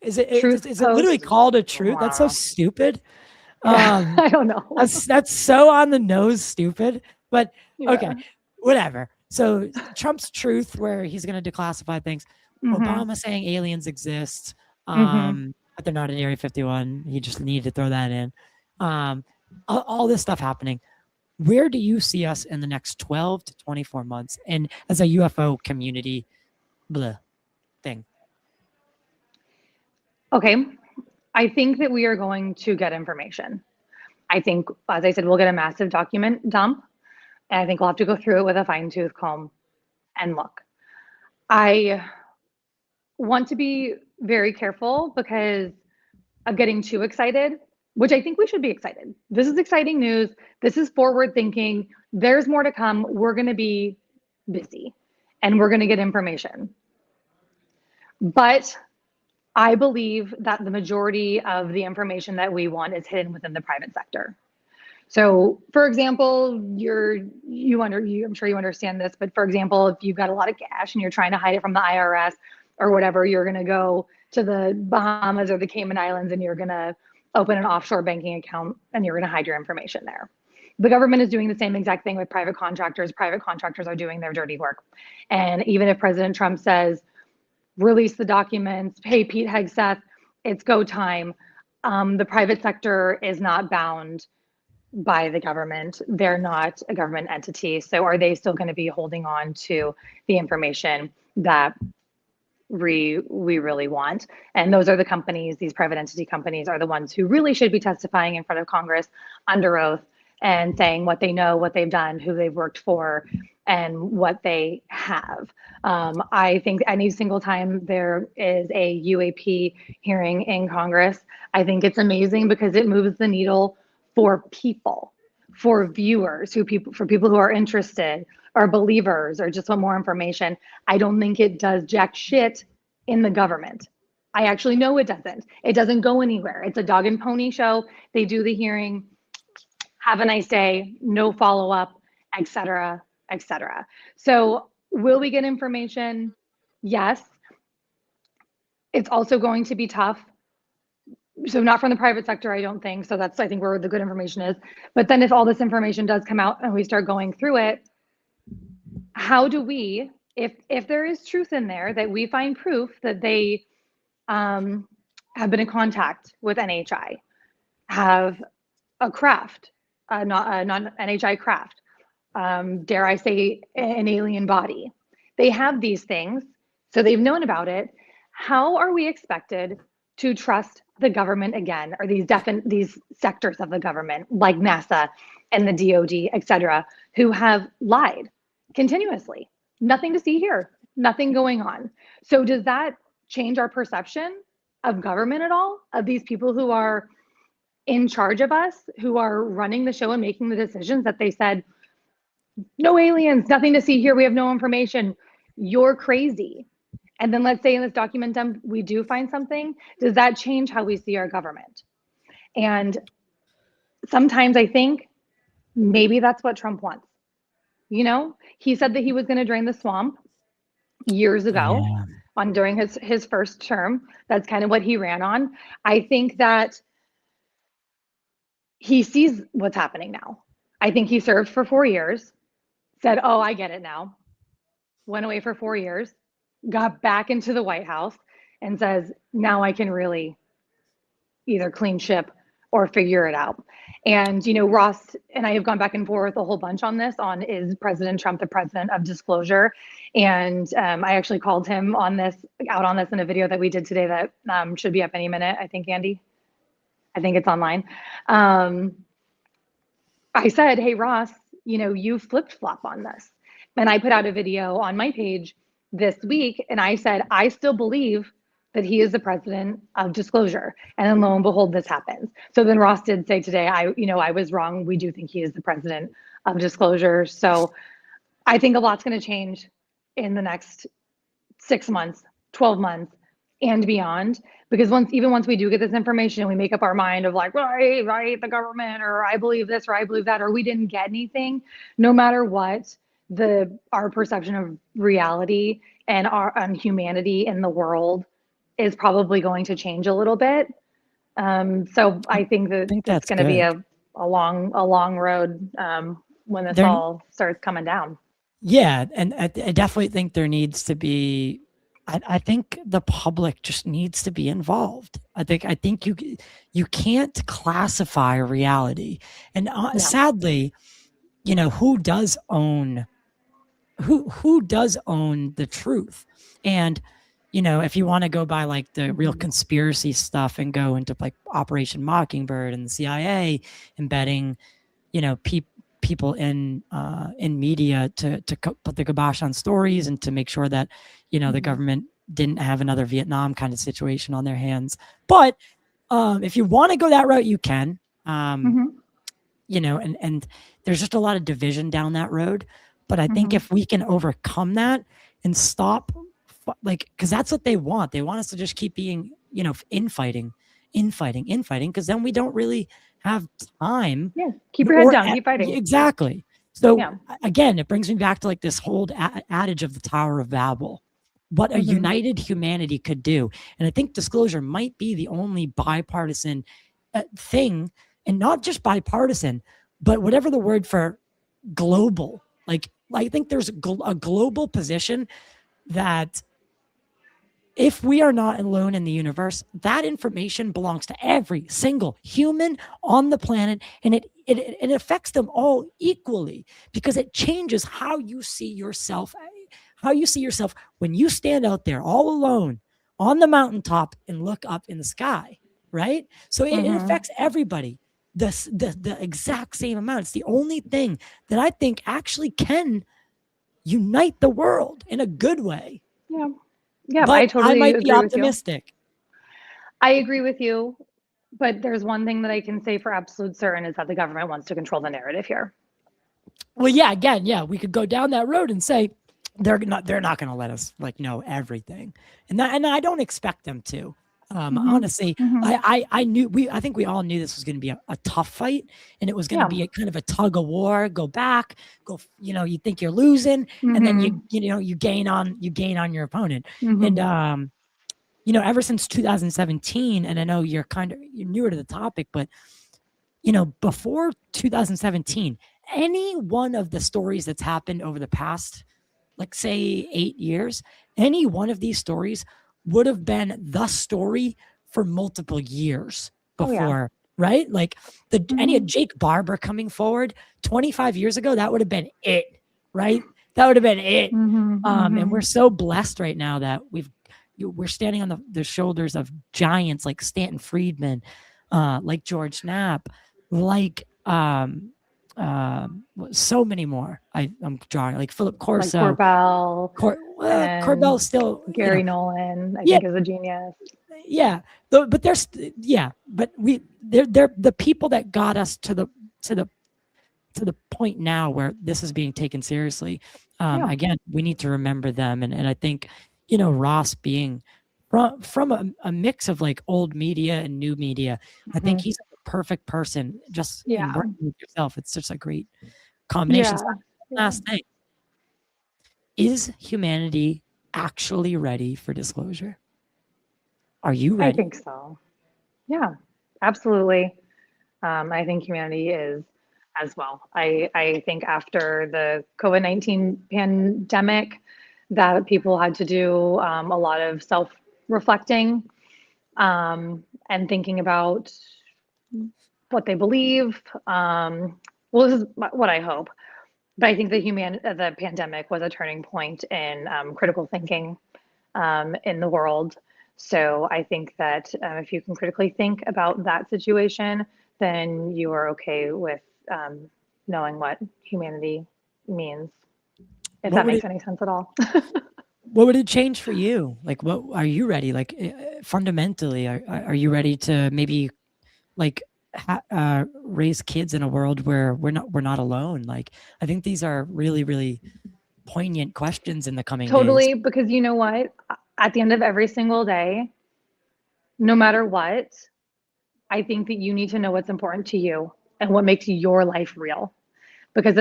A: Is it literally called a truth? Wow. That's so stupid.
B: I don't know.
A: That's so on the nose stupid. But okay, whatever. So Trump's truth, where he's going to declassify things. Obama saying aliens exist, but they're not in Area 51. He just needed to throw that in. All this stuff happening. Where do you see us in the next 12 to 24 months? And as a UFO community, thing.
B: Okay. I think that we are going to get information. I think, as I said, we'll get a massive document dump. And I think we'll have to go through it with a fine-tooth comb and look. I want to be very careful because of getting too excited, which I think we should be excited. This is exciting news. This is forward thinking. There's more to come. We're going to be busy and we're going to get information. But I believe that the majority of the information that we want is hidden within the private sector. So, for example, I'm sure you understand this, but for example, if you've got a lot of cash and you're trying to hide it from the IRS or whatever, you're going to go to the Bahamas or the Cayman Islands and you're going to open an offshore banking account and you're going to hide your information there. The government is doing the same exact thing with private contractors. Private contractors are doing their dirty work. And even if President Trump says, release the documents, pay Pete Hegseth, it's go time, the private sector is not bound by the government. They're not a government entity. So are they still going to be holding on to the information that we really want? And those are the companies, these private entity companies are the ones who really should be testifying in front of Congress under oath and saying what they know, what they've done, who they've worked for, and what they have. I think any single time there is a UAP hearing in Congress, I think it's amazing because it moves the needle for people, for viewers, for people who are interested or believers or just want more information. I don't think it does jack shit in the government. I actually know it doesn't. It doesn't go anywhere. It's a dog and pony show. They do the hearing, have a nice day, no follow-up, et cetera, et cetera. So will we get information? Yes. It's also going to be tough. So not from the private sector, I don't think. So that's, I think, where the good information is. But then if all this information does come out and we start going through it, how do we, if there is truth in there, that we find proof that they have been in contact with NHI, have a craft, non-NHI craft, dare I say, an alien body. They have these things, so they've known about it. How are we expected to trust the government again, or these sectors of the government like NASA and the DoD, et cetera, who have lied continuously? Nothing to see here, nothing going on. So does that change our perception of government at all, of these people who are in charge of us, who are running the show and making the decisions that they said, no aliens, nothing to see here, we have no information, you're crazy? And then let's say in this document dump, we do find something. Does that change how we see our government? And sometimes I think maybe that's what Trump wants. You know, he said that he was going to drain the swamp years ago during his first term. That's kind of what he ran on. I think that he sees what's happening now. I think he served for 4 years, said, oh, I get it now, went away for 4 years, got back into the White House and says, now I can really either clean ship or figure it out. And, Ross and I have gone back and forth a whole bunch on this, on is President Trump the president of disclosure? And I actually called him out on this in a video that we did today that should be up any minute, I think, Andy. I think it's online. I said, hey, Ross, you flip-flop on this. And I put out a video on my page this week, and I said, I still believe that he is the president of disclosure. And then lo and behold, this happens. So then Ross did say today, I was wrong. We do think he is the president of disclosure. So I think a lot's going to change in the next 6 months, 12 months, and beyond. Because once we do get this information and we make up our mind of like, right, the government, or I believe this, or I believe that, or we didn't get anything, no matter what, our perception of reality and on humanity in the world is probably going to change a little bit. So I think it's going to be a long road when this all starts coming down.
A: Yeah, and I definitely think there needs to be. I think the public just needs to be involved. I think you can't classify reality, and sadly, who does own the truth? And if you want to go by like the real conspiracy stuff and go into like Operation Mockingbird and the CIA embedding, people in media to put the kibosh on stories and to make sure that the government didn't have another Vietnam kind of situation on their hands. But if you want to go that route, you can. And there's just a lot of division down that road. But I think if we can overcome that and stop, because that's what they want. They want us to just keep being, infighting, because then we don't really have time.
B: Yeah, keep your head down, keep fighting.
A: Exactly. So again, it brings me back to like this whole adage of the Tower of Babel, what a united humanity could do. And I think disclosure might be the only bipartisan thing, and not just bipartisan, but whatever the word for global. Like I think there's a global position that if we are not alone in the universe, that information belongs to every single human on the planet, and it affects them all equally, because it changes how you see yourself when you stand out there all alone on the mountaintop and look up in the sky, right? So it affects everybody the exact same amount. It's the only thing that I think actually can unite the world in a good way.
B: Yeah,
A: but
B: I
A: might be optimistic.
B: I agree with you, but there's one thing that I can say for absolute certain is that the government wants to control the narrative here.
A: Well, we could go down that road and say they're not going to let us know everything, and I don't expect them to. Honestly, I think we all knew this was going to be a tough fight, and it was going to be a kind of a tug of war. Go back, you think you're losing, and then you gain on your opponent. And ever since 2017, and I know you're newer to the topic, but before 2017, any one of the stories that's happened over the past, like say 8 years, any one of these stories would have been the story for multiple years before, right? Like any of Jake Barber coming forward 25 years ago, that would have been it, right? That would have been it. And we're so blessed right now that we're standing on the shoulders of giants like Stanton Friedman, like George Knapp, like so many more. I'm drawing like Philip Corso,
B: like Corbell,
A: Corbell still,
B: Gary Nolan, I think is a genius.
A: Yeah, but they're the people that got us to the point now where this is being taken seriously. Again, we need to remember them, and I think Ross being from a mix of like old media and new media, I think he's a perfect person. Just working with yourself, it's just a great combination. Last thing, is humanity actually ready for disclosure? Are you ready?
B: I think so. Yeah, absolutely. I think humanity is as well. I think after the COVID-19 pandemic, that people had to do a lot of self-reflecting and thinking about what they believe. Well, this is what I hope. But I think the pandemic was a turning point in critical thinking in the world. So I think that if you can critically think about that situation, then you are okay with knowing what humanity means, if
A: What
B: that
A: would
B: makes
A: it
B: any sense at all.
A: what would it change for you? Like, what are you ready? Like, fundamentally, are you ready to maybe like raise kids in a world where we're not alone? Like, I think these are really, really poignant questions in the coming days.
B: Totally, because you know what? At the end of every single day, no matter what, I think that you need to know what's important to you and what makes your life real. Because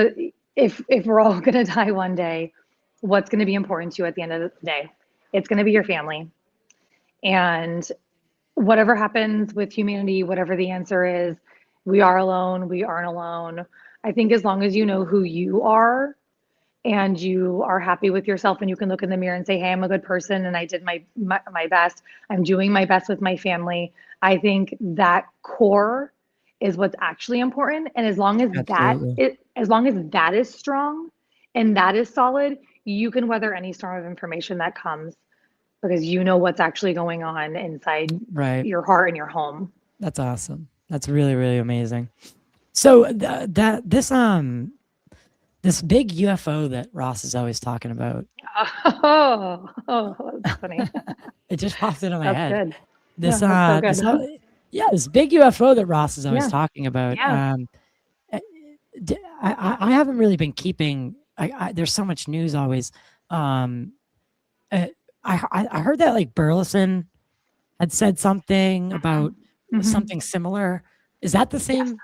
B: if we're all going to die one day, what's going to be important to you at the end of the day? It's going to be your family. And whatever happens with humanity, whatever the answer is, we are alone, we aren't alone. I think as long as you know who you are and you are happy with yourself and you can look in the mirror and say, hey, I'm a good person and I did my best. I'm doing my best with my family. I think that core is what's actually important. And
A: Absolutely.
B: as long as that is strong and that is solid, you can weather any storm of information that comes because you know what's actually going on inside
A: Right.
B: your heart and your home.
A: That's awesome. That's really, really amazing. So this big UFO that Ross is always talking about,
B: That's funny.
A: it just popped into my
B: That's
A: head.
B: good. Yeah,
A: This
B: that's so
A: this
B: good.
A: yeah, this big UFO that Ross is always
B: Yeah,
A: talking about.
B: yeah.
A: Uh, I haven't really been keeping. There's so much news always. Um, uh, I heard that like Burleson had said something about
B: Hmm.
A: something similar. Is that the
B: Yes.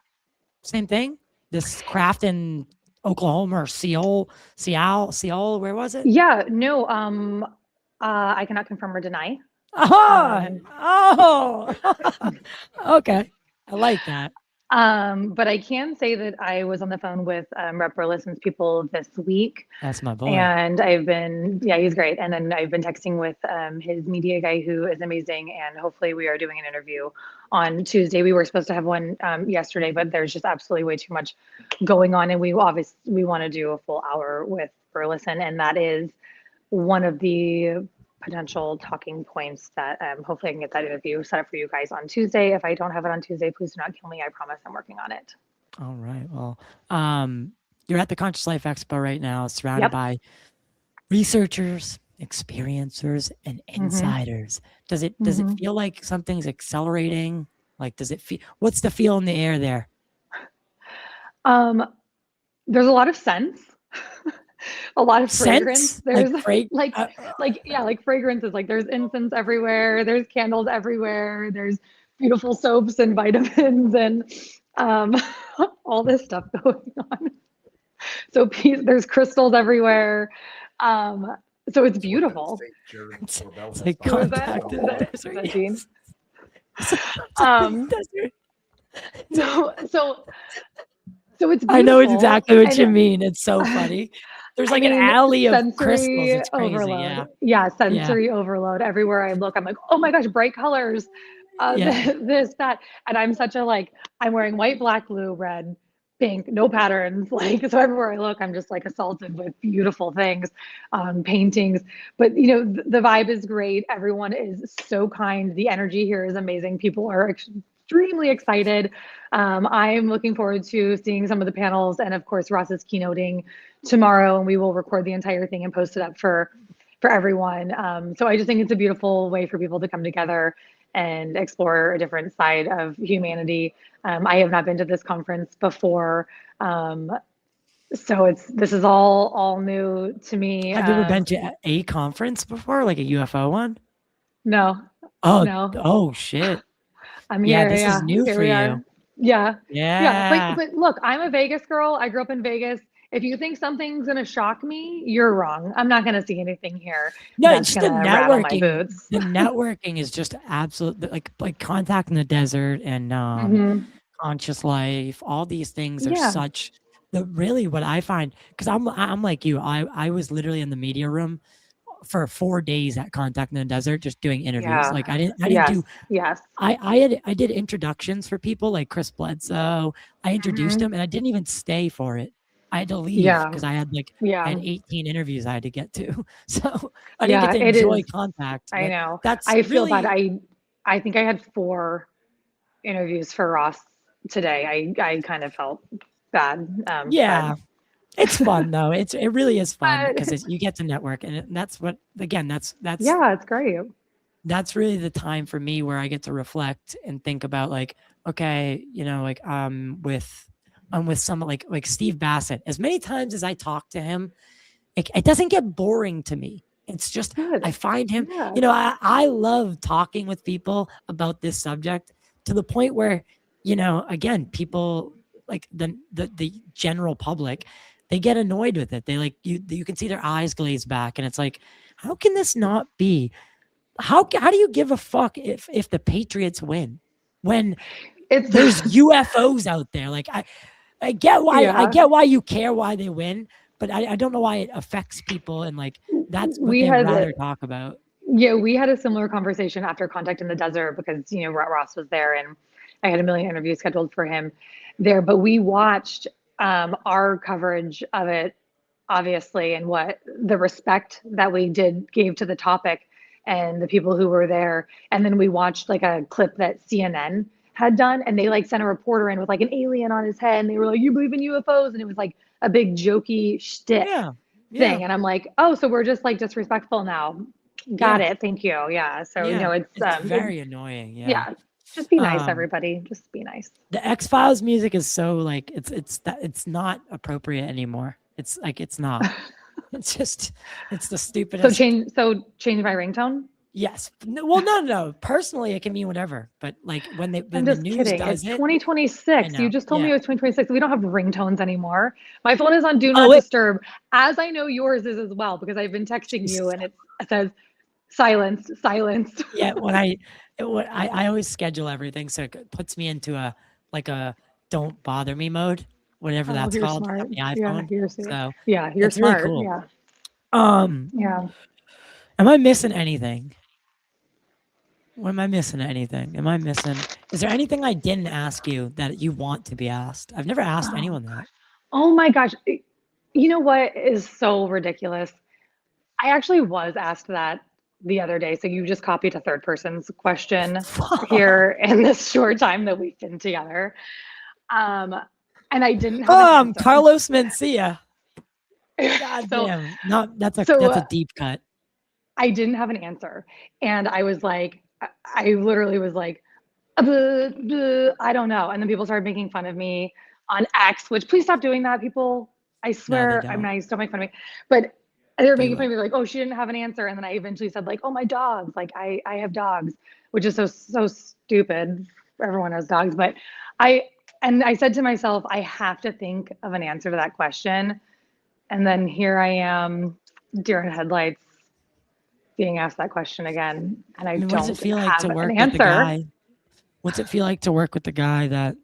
A: same thing? This craft in Oklahoma or Seoul, where was it?
B: Yeah, no, I cannot confirm or deny.
A: Oh,
B: Um,
A: oh, okay. I like that.
B: but I can say that I was on the phone with Rep. Burleson's people this week.
A: That's my boy.
B: And yeah, he's great. And then I've been texting with his media guy who is amazing. And hopefully we are doing an interview on Tuesday. We were supposed to have one yesterday, but there's just absolutely way too much going on. And we want to do a full hour with Burleson. And that is one of the potential talking points that hopefully I can get that interview set up for you guys on Tuesday. If I don't have it on Tuesday, please do not kill me. I promise I'm working on it.
A: All right. Well, you're at the Conscious Life Expo right now, surrounded
B: Yep.
A: by researchers, experiencers, and
B: Hmm.
A: insiders. Does it
B: Hmm.
A: feel like something's accelerating? Like, does it feel? What's the feel in the air there?
B: Um, there's a lot of scents, a lot of fragrance.
A: Scents, like
B: There's
A: break.
B: like yeah, like fragrances. Like there's incense everywhere. There's candles everywhere. There's beautiful soaps and vitamins and um, all this stuff going on. So there's crystals everywhere. Um, so it's
C: So what kind of
B: beautiful.
C: state Jared Corbell
A: It's
C: has
A: like
C: found
B: Who is
C: in
B: that?
A: contact in the
C: Oklahoma?
B: Is
A: desert.
B: that Gene?
A: Yes. Contact in
B: Um,
A: the desert.
B: so so so it's
A: I know
B: beautiful
A: exactly what
B: and
A: you mean. It's so funny. There's
B: I
A: like an
B: mean,
A: alley of crystals.
B: sensory
A: It's crazy.
B: overload.
A: Yeah.
B: Yeah,
A: Yeah.
B: sensory overload. Everywhere I look, I'm like, oh my gosh, bright colors,
A: Yeah.
B: this, that. And I'm such a like, I'm wearing white, black, blue, red, pink, no patterns. Like, so everywhere I look, I'm just like assaulted with beautiful things, paintings. But, you know, the vibe is great. Everyone is so kind. The energy here is amazing. People are extremely excited. I'm looking forward to seeing some of the panels and, of course, Ross is keynoting tomorrow, and we will record the entire thing and post it up for everyone. So I just think it's a beautiful way for people to come together and explore a different side of humanity. I have not been to this conference before, so this is all new to me.
A: Have you ever been to a conference before, like a UFO one?
B: No,
A: Oh,
B: no,
A: oh shit.
B: I'm
A: Yeah,
B: here.
A: this is
B: Yeah,
A: new
B: here
A: for
B: we
A: you.
B: are. Yeah, yeah.
A: Yeah.
B: But look, I'm a Vegas girl. I grew up in Vegas. If you think something's gonna shock me, you're wrong. I'm not gonna see anything here
A: No, it's
B: that's
A: just the
B: gonna rattle my
A: networking.
B: boots.
A: The networking is just absolute like contact in the desert and
B: Hmm.
A: conscious life. All these things are
B: Yeah.
A: such the really what I find because I'm like you. I was literally in the media room for 4 days at Contact in the Desert, just doing interviews.
B: Yeah.
A: Like I didn't
B: Yes.
A: do,
B: Yes.
A: I did introductions for people like Chris Bledsoe. I introduced
B: Mhm.
A: him and I didn't even stay for it. I had to leave
B: Yeah.
A: because I had
B: Yeah.
A: 18 interviews I had to get to. So I didn't get
B: Yeah,
A: to
B: it
A: enjoy
B: is.
A: Contact,
B: I
A: but
B: know.
A: that's
B: I feel bad.
A: really,
B: I think I had 4 interviews for Ross today. I kind of felt bad.
A: yeah, it's fun though. It really is fun
B: But
A: because you get to network, and that's what, again,
B: yeah, it's great.
A: that's really the time for me where I get to reflect and think about like, okay, like I'm with someone like Steve Bassett. As many times as I talk to him, it doesn't get boring to me. It's just I
B: Good.
A: find him,
B: Yeah.
A: I love talking with people about this subject to the point where, again, people like the general public, they get annoyed with it. They like you can see their eyes glaze back, and it's like, how can this not be? How do you give a fuck if the Patriots win when
B: It's
A: there's UFOs out there? Like I get
B: yeah.
A: why you care why they win, but I don't know why it affects people, and like that's what
B: We
A: they
B: had
A: rather talk about.
B: Yeah, we had a similar conversation after Contact in the Desert because, Ross was there and I had a million interviews scheduled for him there. But we watched our coverage of it, obviously, and what the respect that we gave to the topic and the people who were there. And then we watched like a clip that CNN had done, and they like sent a reporter in with like an alien on his head, and they were like, "You believe in UFOs?" And it was like a big jokey shtick
A: Yeah, yeah,
B: thing. And I'm like, "Oh, so we're just like disrespectful now." Got
A: yeah,
B: it. Thank you. Yeah. So,
A: yeah.
B: it's
A: It's very annoying. Yeah.
B: yeah, just be nice,
A: Um,
B: everybody. Just be nice.
A: the X-Files music is so like it's not appropriate anymore. It's like it's not. It's just it's the stupidest.
B: Change my ringtone.
A: Yes. Well, no. Personally, it can mean whatever. But like
B: I'm
A: when the
B: just
A: news
B: kidding.
A: does
B: It's
A: it, I
B: 2026. You
A: know.
B: just told me
A: Yeah.
B: it was 2026. We don't have ringtones anymore. My phone is on Do
A: Oh
B: Not
A: wait.
B: Disturb, as I know yours is as well, because I've been texting you
A: Jesus.
B: and it says silence, silence.
A: Yeah. I always schedule everything so it puts me into a like a don't bother me mode, whatever
B: Oh,
A: that's
B: you're
A: called on
B: smart.
A: the
B: Yeah,
A: iPhone. So
B: you're
A: it's really
B: smart.
A: cool.
B: Yeah.
A: Um,
B: Yeah.
A: am I missing anything? What am I missing? Anything? Am I missing? Is there anything I didn't ask you that you want to be asked? I've never asked
B: Oh,
A: anyone that.
B: oh my gosh. You know what is so ridiculous? I actually was asked that the other day. So you just copied a third person's question here in this short time that we've been together. Um, and I didn't have an answer.
A: Carlos Mencia. God
B: So,
A: damn. Not
B: so
A: that's a deep cut.
B: I didn't have an answer. And I was like, I literally was like, "Buh, buh, I don't know." And then people started making fun of me on X, which please stop doing that, people. I
A: No, they
B: swear, I'm
A: don't.
B: nice, don't make fun of me. But they were
A: They
B: making fun of
A: will.
B: me like, "Oh, she didn't have an answer." And then I eventually said like, "Oh, my dogs. Like I have dogs," which is so stupid. Everyone has dogs, but I I said to myself, I have to think of an answer to that question. And then here I am, deer in headlights, being asked that question again, and I
A: I mean, what does it
B: don't
A: feel like
B: have
A: to
B: an
A: work with the
B: answer.
A: guy? What's it feel like to work with the guy that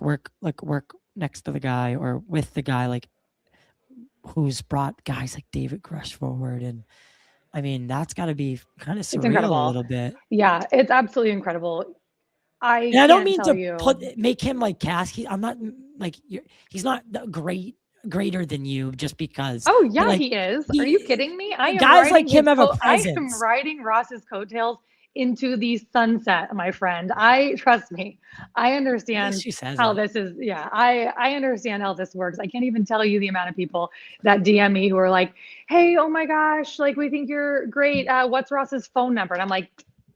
A: work next to the guy or with the guy who's brought guys like David Grush forward? And I mean, that's got to be kind of
B: It's
A: surreal a
B: incredible.
A: little bit.
B: Yeah, it's absolutely incredible. I
A: And I don't
B: can't
A: mean
B: tell
A: to
B: you.
A: make him like cast. I'm not like he's not greater than you just because.
B: Oh
A: But
B: yeah,
A: like
B: he is. Are you
A: he
B: kidding me? I am
A: guys like
B: riding
A: him
B: his
A: have a
B: coat. I am
A: presence.
B: riding Ross's coattails into the sunset, my friend. I trust me. I
A: At least
B: understand
A: she says
B: how
A: it.
B: this is. Yeah, I understand how this works. I can't even tell you the amount of people that DM me who are like, "Hey, oh my gosh, like we think you're great. What's Ross's phone number?" And I'm like,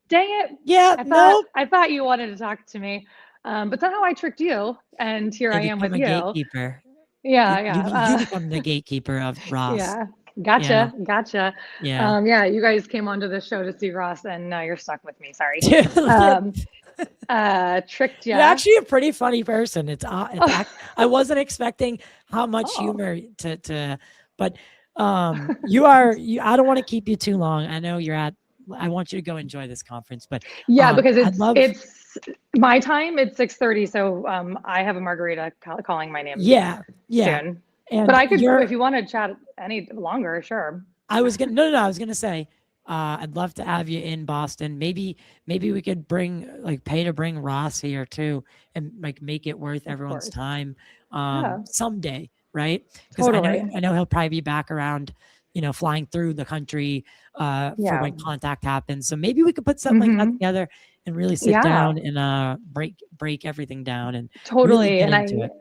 B: "Dang it!
A: Yeah, no.
B: I thought you wanted to talk to me, but somehow I tricked you, and here
A: They
B: I am
A: become
B: with
A: a
B: you."
A: gatekeeper.
B: Yeah,
A: You
B: yeah.
A: become the gatekeeper of Ross.
B: Yeah,
A: Yeah,
B: gotcha.
A: yeah.
B: Yeah, you guys came onto the show to see Ross, and now you're stuck with me. Sorry.
A: Dude,
B: Um, tricked
A: you're
B: ya.
A: actually a pretty funny person.
B: Oh,
A: I wasn't expecting how much
B: oh,
A: humor but you are I don't want to keep you too long. I know I want you to go enjoy this conference, but
B: yeah, because
A: I'd love
B: it's my time. It's 6:30, so I have a margarita calling my name
A: yeah, yeah.
B: soon. But
A: And
B: I could, if you want to chat any longer, sure.
A: I was gonna no. I was gonna say, I'd love to have you in Boston. Maybe we could pay to bring Ross here too, and like make it worth
B: Of
A: everyone's
B: course.
A: time
B: Yeah,
A: someday, right? Because
B: totally.
A: I know he'll probably be back around, flying through the country for
B: Yeah.
A: when contact happens. So maybe we could put something like that
B: Hmm.
A: together and really sit
B: Yeah,
A: down and break everything down and really
B: totally.
A: get
B: And
A: into it.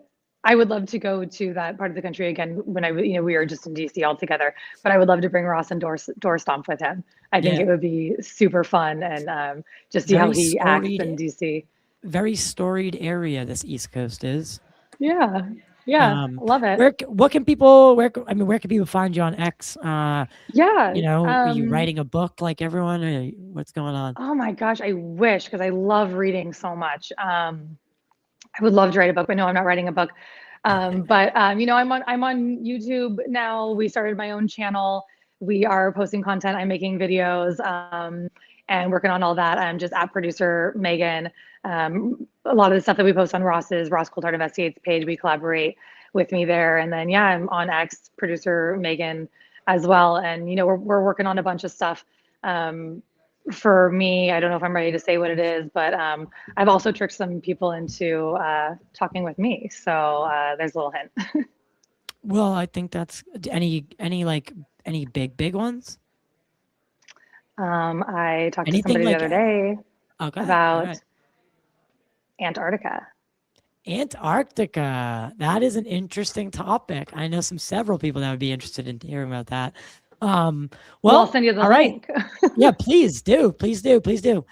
B: I would love to go to that part of the country again when we were just in DC all together. But I would love to bring Ross and door stomp with him. I think
A: Yeah,
B: it would be super fun and just see how
A: very
B: he acts in
A: storied,
B: DC.
A: very storied area. This East Coast is.
B: Yeah, yeah,
A: Um,
B: I love it.
A: what can people where can people find you on X?
B: Yeah.
A: Are you writing a book like everyone? Or what's going on?
B: Oh my gosh, I wish because I love reading so much. I would love to write a book, but no, I'm not writing a book. But I'm on YouTube now. We started my own channel. We are posting content. I'm making videos and working on all that. I'm just at producer Meagan. A lot of the stuff that we post on Ross Coulthard Investigates page, we collaborate with me there. And then I'm on X, producer Meagan as well. And we're working on a bunch of stuff. For me, I don't know if I'm ready to say what it is, but I've also tricked some people into talking with me. So there's a little hint.
A: Well, I think that's any big ones.
B: I talked to
A: Anything
B: somebody the
A: like
B: other day
A: oh, go ahead. All
B: about
A: right.
B: Antarctica.
A: Antarctica. That is an interesting topic. I know several people that would be interested in hearing about that.
B: Well, I'll
A: Well,
B: send you the
A: all right.
B: link.
A: Yeah, please do. Please do. Please do.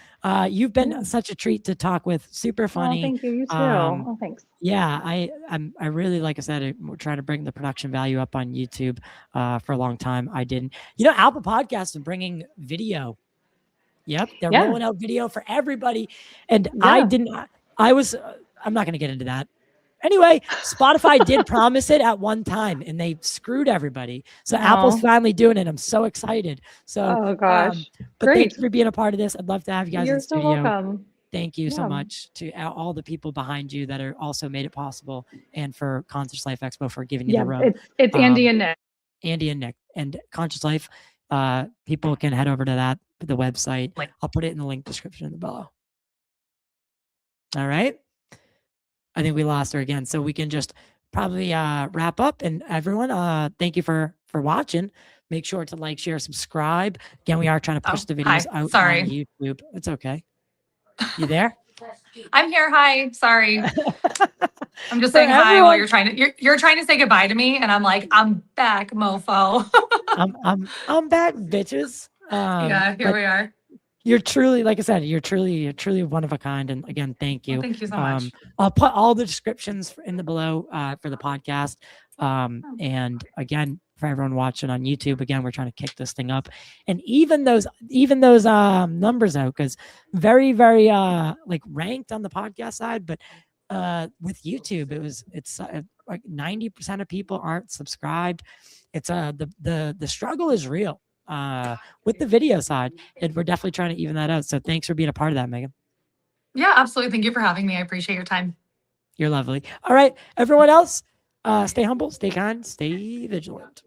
A: You've been
B: Yeah.
A: such a treat to talk with. Super
B: Oh,
A: funny.
B: thank you. You too. Oh, thanks.
A: Yeah, I really, like I said, we're trying to bring the production value up on YouTube for a long time. I didn't. Apple Podcasts is bringing video. Yep, they're
B: Yeah.
A: rolling out video for everybody, and I
B: Yeah.
A: didn't. I was. I'm not going to get into that. Anyway, Spotify did promise it at one time, and they screwed everybody. So Apple's
B: Oh.
A: finally doing it. I'm so excited. So,
B: Oh gosh.
A: but thank
B: Great.
A: you for being a part of this. I'd love to have you guys in
B: You're so
A: studio.
B: welcome.
A: Thank you so
B: Yeah.
A: much to all the people behind you that are also made it possible, and for Conscious Life Expo for giving you
B: Yeah.
A: the room.
B: It's Andy and Nick.
A: Andy and Nick, and Conscious Life. People can head over to the website. I'll put it in the link description below. All right. I think we lost her again, so we can just probably wrap up. And everyone, thank you for watching. Make sure to like, share, subscribe. Again, we are trying to push the videos out on YouTube. It's okay. You there?
C: I'm here. Hi. Sorry. I'm just saying hi while you're trying to say goodbye to me, and I'm like, I'm back, mofo.
A: I'm back, bitches.
C: Yeah, here we are.
A: You're truly, like I said, you're truly one of a kind. And again, thank you.
C: Well, thank you so much.
A: I'll put all the descriptions in the below for the podcast. And again, for everyone watching on YouTube, again, we're trying to kick this thing up, and even those numbers out, because very ranked on the podcast side, but with YouTube, it's like 90% of people aren't subscribed. It's the struggle is real with the video side, and we're definitely trying to even that out. So thanks for being a part of that, Meagan.
C: Yeah, absolutely. Thank you for having me. I appreciate your time.
A: You're lovely. All right, everyone else, stay humble, stay kind, stay vigilant.